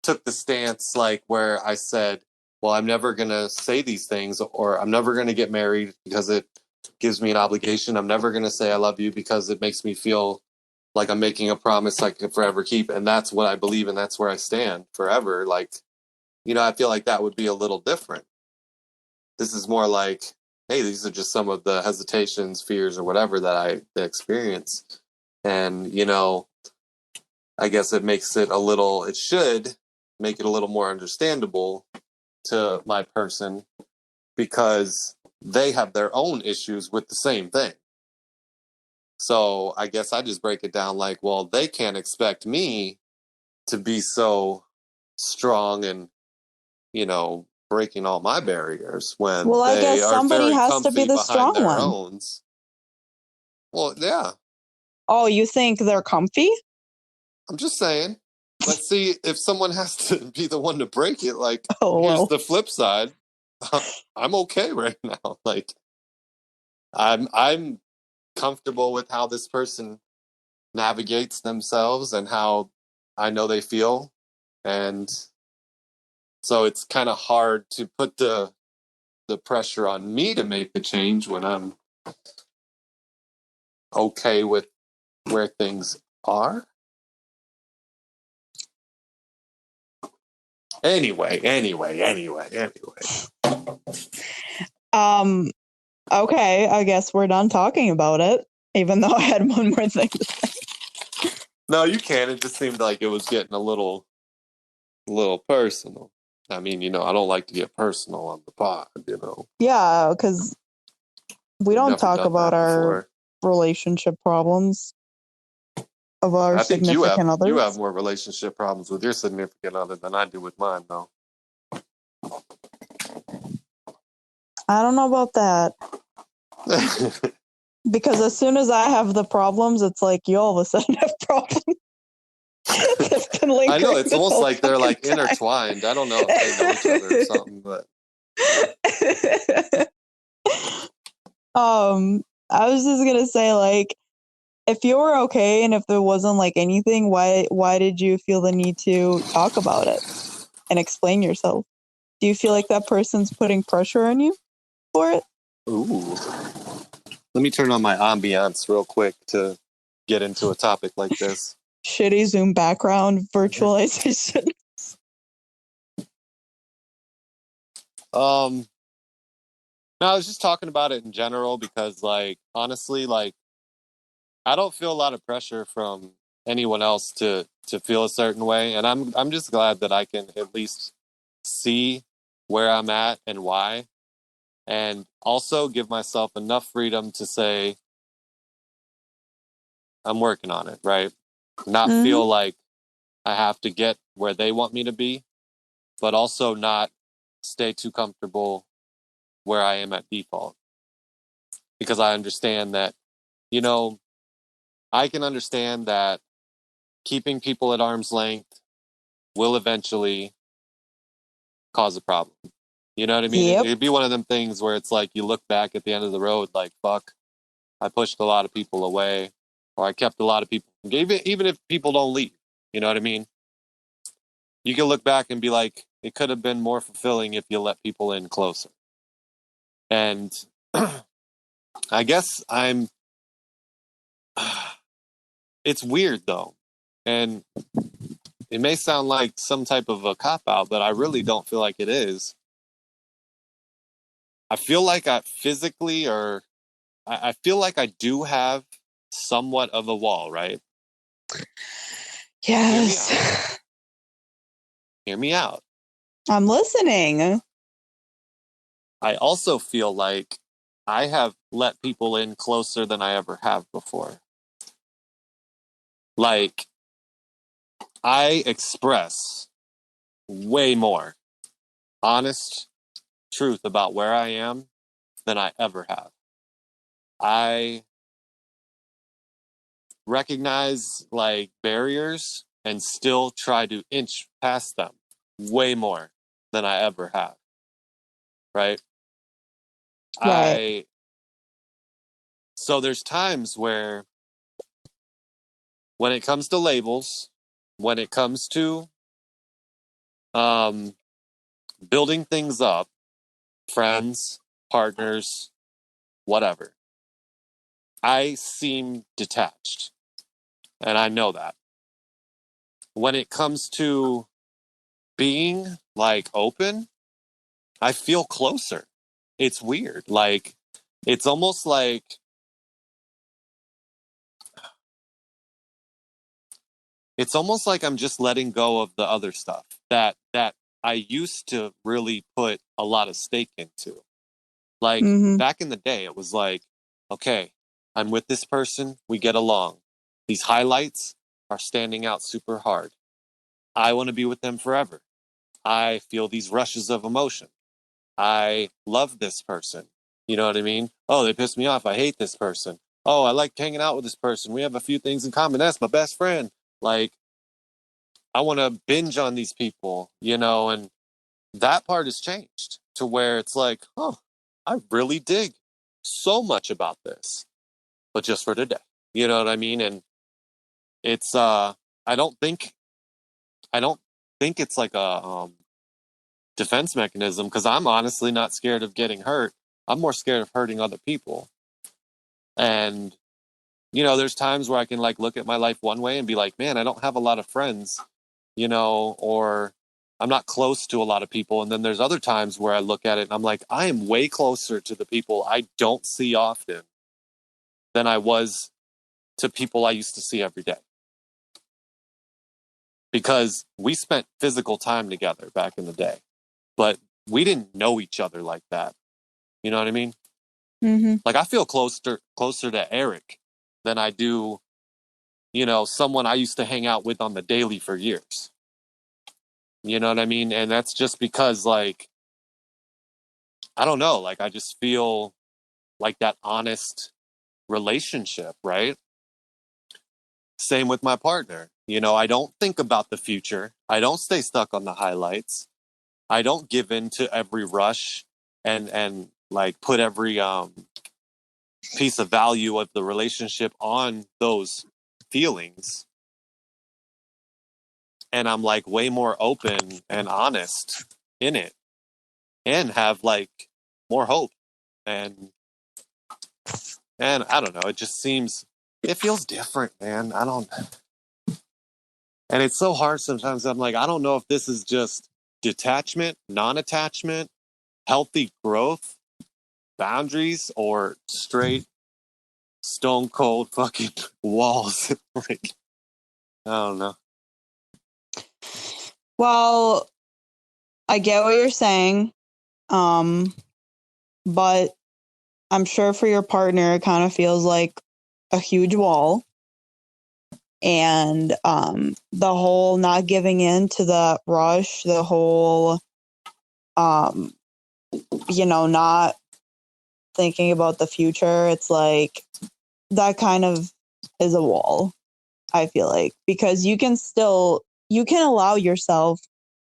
took the stance like where I said, well, I'm never going to say these things, or I'm never going to get married because it gives me an obligation. I'm never going to say I love you because it makes me feel like I'm making a promise I can forever keep. And that's what I believe. And that's where I stand forever. Like, I feel like that would be a little different. This is more like, hey, these are just some of the hesitations, fears, or whatever that I experience. And, I guess it should make it a little more understandable to my person because they have their own issues with the same thing. So I guess I just break it down like, well, they can't expect me to be so strong and, breaking all my barriers when Well, I they guess are somebody very has to be comfy the behind strong their one. own. Well, yeah, Oh, you think they're comfy? I'm just saying. But see, if someone has to be the one to break it, like, Oh, here's well. the flip side. I'm okay right now. Like, I'm comfortable with how this person navigates themselves and how I know they feel. And so it's kind of hard to put the the pressure on me to make the change when I'm okay with where things are. Anyway. Okay, I guess we're done talking about it, even though I had one more thing to say. No, you can't. It just seemed like it was getting a little personal. I mean, I don't like to get personal on the pod, Yeah, because we We've don't never talk done about that our before. relationship problems of our I think significant you have others. more relationship problems with your significant other than I do with mine, though. I don't know about that. Because as soon as I have the problems, it's like you all of a sudden have problems. It's been lingering I know, it's this almost whole like they're like fucking time. intertwined. I don't know if they know each other or something, but I was just gonna say, like, if you were okay and if there wasn't like anything, why did you feel the need to talk about it and explain yourself? Do you feel like that person's putting pressure on you for it? ooh. Let me turn on my ambiance real quick to get into a topic like this. Shitty Zoom background virtualization. No, I was just talking about it in general because, like, honestly, like, I don't feel a lot of pressure from anyone else to feel a certain way, and I'm just glad that I can at least see where I'm at and why, and also give myself enough freedom to say I'm working on it, right? Not Mm-hmm. feel like I have to get where they want me to be, but also not stay too comfortable where I am at default. Because I understand that, you know, I can understand that keeping people at arm's length will eventually cause a problem. You know what I mean? Yep. It'd be one of them things where it's like you look back at the end of the road, like, fuck, I pushed a lot of people away, or I kept a lot of people, even if people don't leave. You know what I mean? You can look back and be like, it could have been more fulfilling if you let people in closer. And I guess it's weird though. And it may sound like some type of a cop out, but I really don't feel like it is. I feel like I physically, or I feel like I do have somewhat of a wall, right? Hear me out. Yes. Hear me out. I'm listening. I also feel like I have let people in closer than I ever have before. Like, I express way more honest truth about where I am than I ever have. I recognize like barriers and still try to inch past them way more than I ever have. Right? Right. So there's times where when it comes to labels, when it comes to um, building things up, friends, partners, whatever, I seem detached. And I know that. When it comes to being like open, I feel closer. It's weird. Like, it's almost like I'm just letting go of the other stuff that I used to really put a lot of stake into. Like, Mm-hmm. back in the day, it was like, okay, I'm with this person, we get along. These highlights are standing out super hard. I want to be with them forever. I feel these rushes of emotion. I love this person. You know what I mean? Oh, they pissed me off. I hate this person. Oh, I like hanging out with this person. We have a few things in common. That's my best friend. Like, I want to binge on these people, and that part has changed to where it's like, oh, I really dig so much about this, but just for today. You know what I mean? And it's I don't think I don't think it's like defense mechanism, because I'm honestly not scared of getting hurt. I'm more scared of hurting other people. And, you know, there's times where I can like look at my life one way and be like, man, I don't have a lot of friends, you know, or I'm not close to a lot of people. And then there's other times where I look at it and I'm like, I am way closer to the people I don't see often than I was to people I used to see every day. Because we spent physical time together back in the day, but we didn't know each other like that. You know what I mean? Mm-hmm. Like I feel closer to Eric than I do, you know, someone I used to hang out with on the daily for years. You know what I mean? And that's just because, like, I don't know, like I just feel like that honest relationship, right? Same with my partner. You know, I don't think about the future. I don't stay stuck on the highlights. I don't give in to every rush and like put every piece of value of the relationship on those feelings. And I'm like way more open and honest in it and have like more hope. And I don't know, it feels different, man. And it's so hard sometimes. I'm like, I don't know if this is just detachment, non-attachment, healthy growth, boundaries, or straight stone cold fucking walls. Like, I don't know. Well, I get what you're saying. But I'm sure for your partner, it kind of feels like a huge wall. And the whole not giving in to the rush, the whole, not thinking about the future, it's like that kind of is a wall, I feel like, because you can allow yourself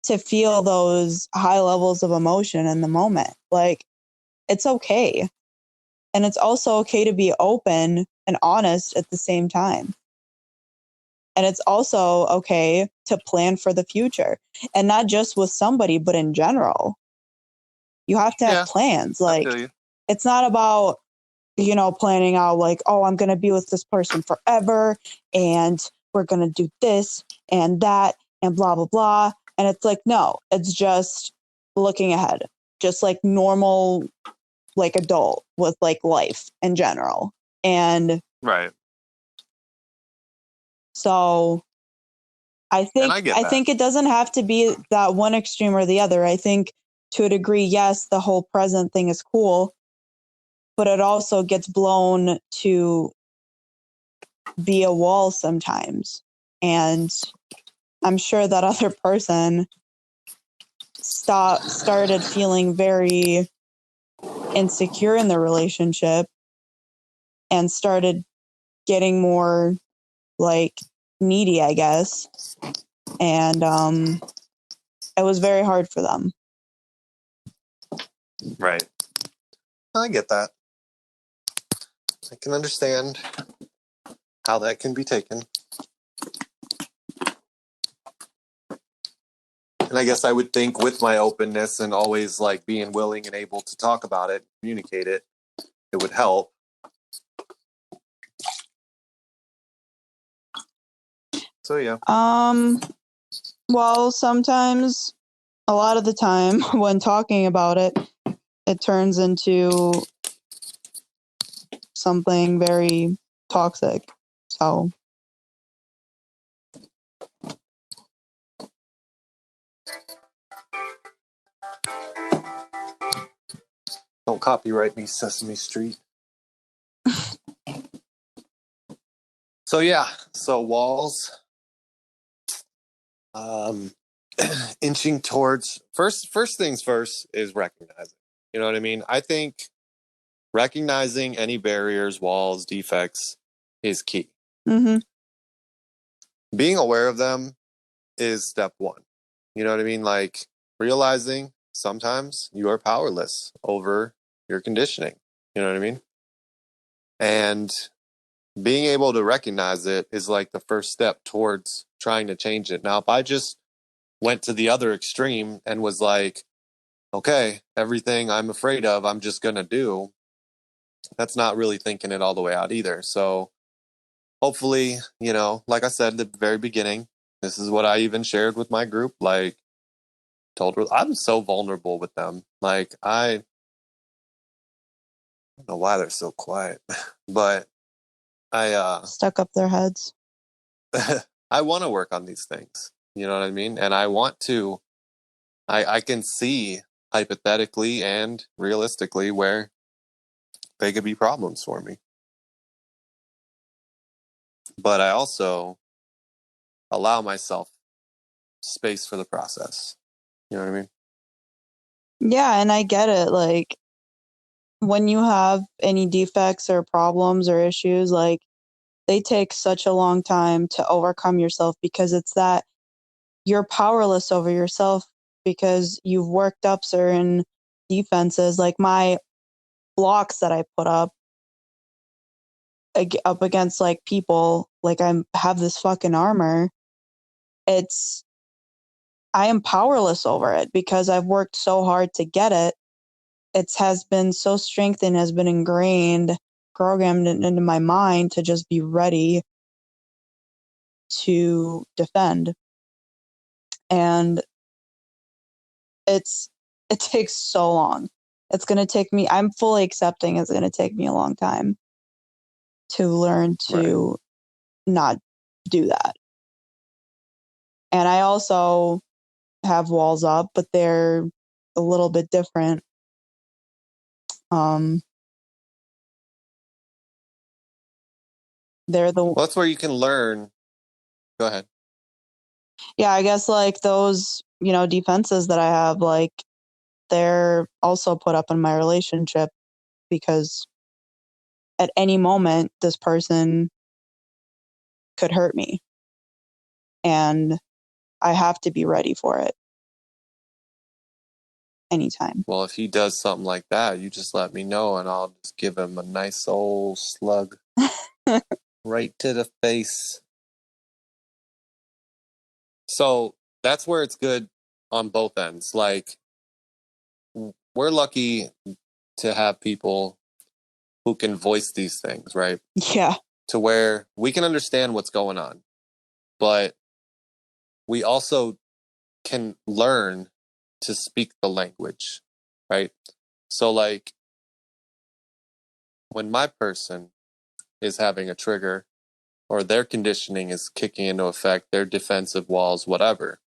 to feel those high levels of emotion in the moment. Like, it's okay. And it's also okay to be open and honest at the same time. And it's also okay to plan for the future, and not just with somebody, but in general. You have to have plans. I Like, feel you. it's not about, planning out like, oh, I'm going to be with this person forever and we're going to do this and that and blah, blah, blah. And it's like, no, it's just looking ahead, just like normal, like adult with like life in general. And Right. so I And I get that. think it doesn't have to be that one extreme or the other. I think to a degree, yes, the whole present thing is cool, but it also gets blown to be a wall sometimes. And I'm sure that other person started feeling very insecure in the relationship and started getting more like needy, I guess. And it was very hard for them. Right. I get that. I can understand how that can be taken. And I guess I would think with my openness and always like being willing and able to talk about it, communicate it, it would help. So yeah. Well, sometimes, a lot of the time when talking about it, it turns into something very toxic. So Don't copyright me, Sesame Street. So yeah, so walls. Inching towards first things first is recognizing. You know what I mean? I think recognizing any barriers, walls, defects is key. mm-hmm. Being aware of them is step one. You know what I mean? Like realizing sometimes you are powerless over your conditioning. You know what I mean? And being able to recognize it is like the first step towards trying to change it. Now, if I just went to the other extreme and was like, okay, everything I'm afraid of, I'm just going to do. That's not really thinking it all the way out either. So hopefully, like I said at the very beginning, this is what I even shared with my group. Like, told her I'm so vulnerable with them. Like, I don't know why they're so quiet, but I Stuck up their heads. I want to work on these things. You know what I mean? And I want to. I can see hypothetically and realistically where they could be problems for me. But I also allow myself space for the process. You know what I mean? Yeah, and I get it. Like, when you have any defects or problems or issues, like, they take such a long time to overcome yourself because it's that you're powerless over yourself because you've worked up certain defenses. Like, my blocks that I put up against like people, like, I have this fucking armor. It's I am powerless over it because I've worked so hard to get it. It has been so strengthened, has been ingrained, programmed into my mind to just be ready to defend. And it takes so long. It's going to take me, I'm fully accepting it's going to take me a long time to learn to not do that. And I also have walls up, but they're a little bit different. They're the Well, that's where you can learn. Go ahead. Yeah, I guess like those, defenses that I have, like, they're also put up in my relationship because at any moment this person could hurt me and I have to be ready for it anytime. Well, if he does something like that, you just let me know and I'll just give him a nice old slug right to the face. So that's where it's good on both ends. Like, we're lucky to have people who can voice these things, right? Yeah. To where we can understand what's going on, but we also can learn to speak the language, right? So, like, when my person is having a trigger or their conditioning is kicking into effect, their defensive walls, whatever,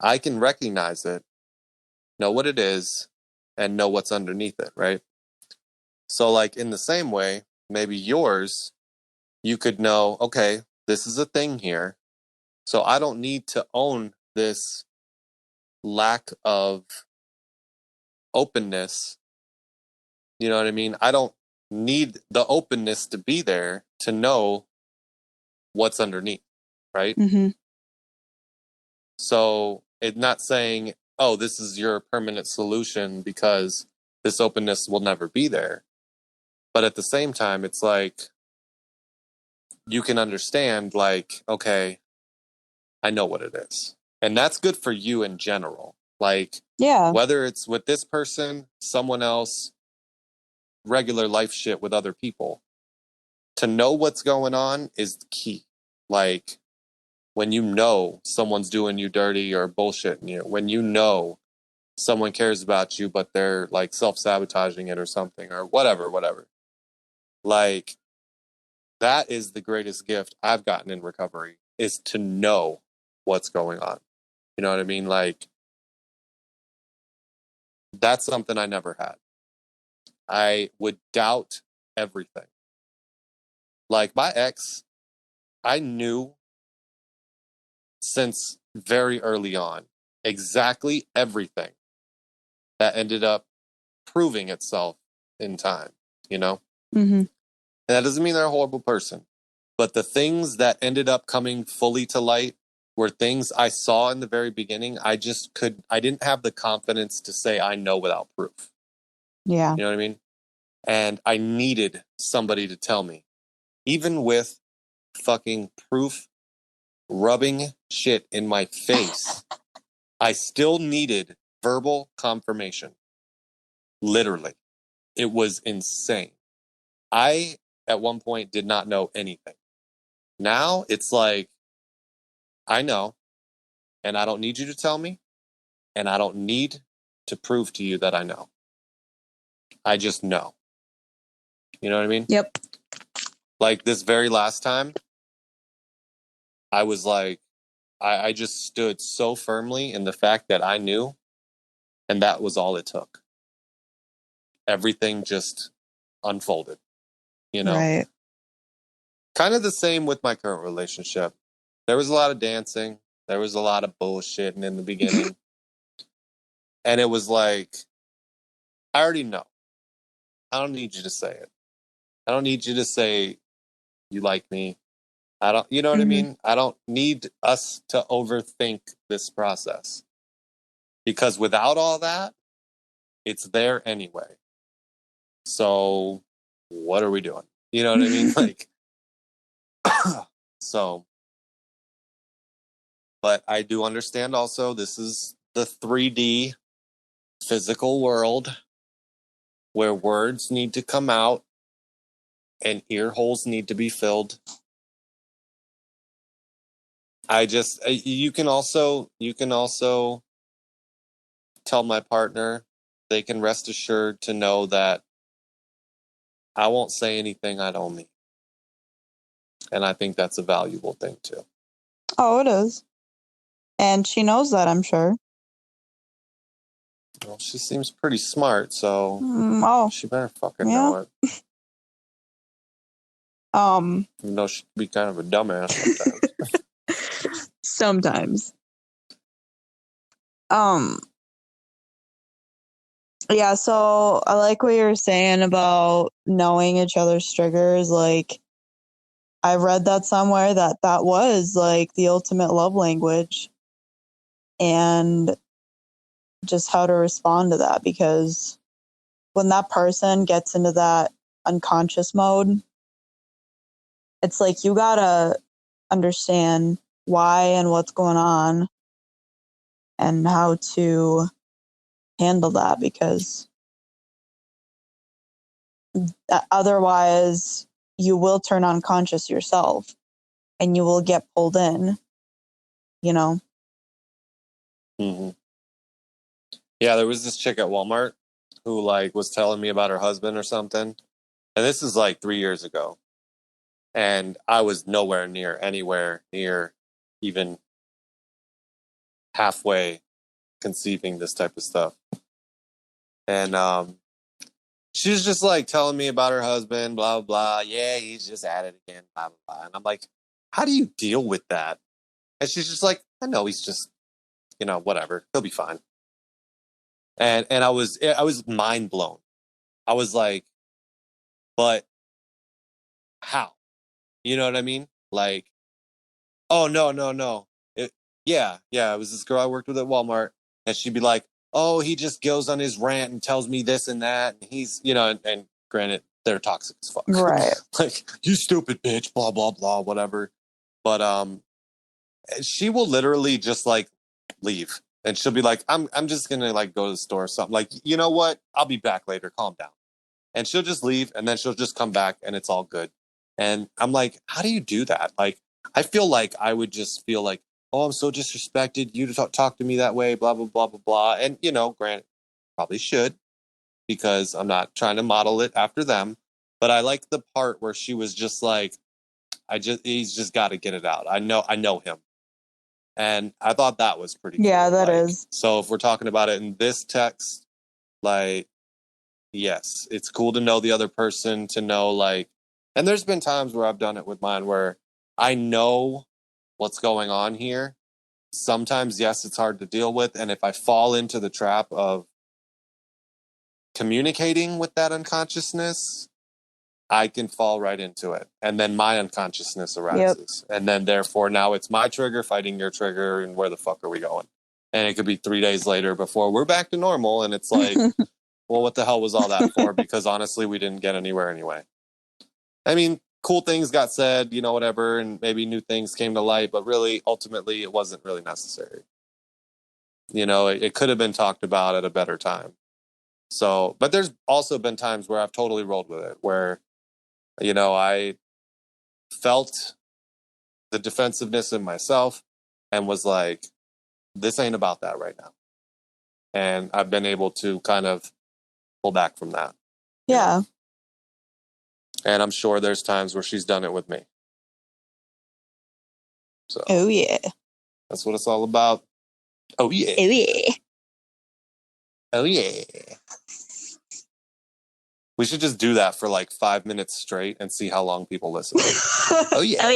I can recognize it, know what it is, and know what's underneath it, right? So, like, in the same way, maybe yours, you could know, okay, this is a thing here. So I don't need to own this lack of openness. You know what I mean? I don't need the openness to be there to know what's underneath, right? Mm-hmm. So it's not saying, oh, this is your permanent solution because this openness will never be there. But at the same time, it's like you can understand, like, okay, I know what it is. And that's good for you in general. Like, Yeah. whether it's with this person, someone else, regular life shit with other people, to know what's going on is the key. Like, when you know someone's doing you dirty or bullshitting you, when you know someone cares about you, but they're like self-sabotaging it or something or whatever. Like, that is the greatest gift I've gotten in recovery, is to know what's going on. You know what I mean? Like, that's something I never had. I would doubt everything. Like, my ex, I knew since very early on exactly everything that ended up proving itself in time, you know? Mm-hmm. And that doesn't mean they're a horrible person. But the things that ended up coming fully to light were things I saw in the very beginning. I didn't have the confidence to say I know without proof. Yeah. You know what I mean? And I needed somebody to tell me, even with fucking proof rubbing shit in my face, I still needed verbal confirmation. Literally. It was insane. I, at one point, did not know anything. Now it's like, I know, and I don't need you to tell me, and I don't need to prove to you that I know. I just know. You know what I mean? Yep. Like this very last time, I was like, I just stood so firmly in the fact that I knew, and that was all it took. Everything just unfolded, you know? Right. Kind of the same with my current relationship. There was a lot of dancing. There was a lot of bullshitting in the beginning. And it was like, I already know. I don't need you to say it. I don't need you to say you like me. I don't, you know what I mean? I don't need us to overthink this process because without all that, it's there anyway. So what are we doing? You know what I mean? Like, so, but I do understand also this is the 3D physical world where words need to come out and ear holes need to be filled. You can also tell my partner they can rest assured to know that I won't say anything I don't mean. And I think that's a valuable thing too. Oh, it is. And she knows that, I'm sure. Well, she seems pretty smart, so she better fucking know it. Even though she can be kind of a dumbass sometimes. Sometimes. Yeah, so I like what you're saying about knowing each other's triggers. Like, I read that somewhere that was like the ultimate love language, and just how to respond to that, because when that person gets into that unconscious mode, it's like you gotta understand why and what's going on and how to handle that, because otherwise you will turn unconscious yourself and you will get pulled in, you know? Mm-hmm. Yeah, there was this chick at Walmart who like was telling me about her husband or something. And this is like 3 years ago. And I was nowhere anywhere near even halfway conceiving this type of stuff. And she was just like telling me about her husband, blah, blah, blah. Yeah, he's just at it again, blah, blah, blah. And I'm like, how do you deal with that? And she's just like, I know he's just, whatever. He'll be fine. And I was mind blown. I was like, but how? You know what I mean? Like, oh, no, no, no. Yeah. It was this girl I worked with at Walmart. And she'd be like, oh, he just goes on his rant and tells me this and that. And he's, and granted, they're toxic as fuck. Right. Like, you stupid bitch, blah, blah, blah, whatever. But she will literally just like leave. And she'll be like, I'm just gonna like go to the store or something. Like, you know what? I'll be back later. Calm down. And she'll just leave and then she'll just come back and it's all good. And I'm like, how do you do that? Like, I feel like I would just feel like, oh, I'm so disrespected. You to talk to me that way, blah, blah, blah, blah, blah. And, granted, probably should because I'm not trying to model it after them. But I like the part where she was just like, he's just got to get it out. I know him. And I thought that was pretty cool. Yeah, that like, is. So if we're talking about it in this text, like, yes, it's cool to know the other person, to know like, and there's been times where I've done it with mine where I know what's going on here. Sometimes, yes, it's hard to deal with. And if I fall into the trap of communicating with that unconsciousness, I can fall right into it. And then my unconsciousness arises. Yep. And then therefore now it's my trigger fighting your trigger. And where the fuck are we going? And it could be 3 days later before we're back to normal. And it's like, well, what the hell was all that for? Because honestly, we didn't get anywhere anyway. I mean, cool things got said, whatever, and maybe new things came to light, but really, ultimately, it wasn't really necessary. You know, it could have been talked about at a better time. So, but there's also been times where I've totally rolled with it, where, you know, I felt the defensiveness in myself and was like, this ain't about that right now. And I've been able to kind of pull back from that. Yeah. Know? And I'm sure there's times where she's done it with me. So, oh yeah, that's what it's all about. Oh yeah. oh yeah, oh yeah. We should just do that for like 5 minutes straight and see how long people listen. Oh yeah. oh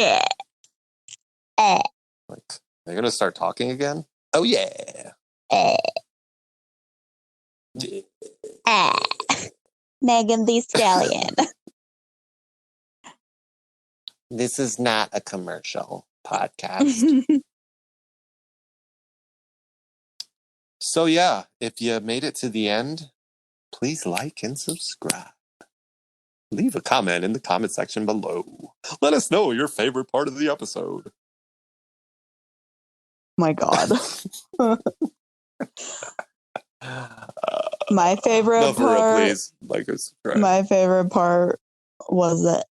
yeah. Like, they're gonna start talking again. Oh yeah. Megan Thee Stallion. This is not a commercial podcast. So yeah, if you made it to the end, please like and subscribe. Leave a comment in the comment section below. Let us know your favorite part of the episode. My God. My favorite no, for part. real, please like us. My favorite part was the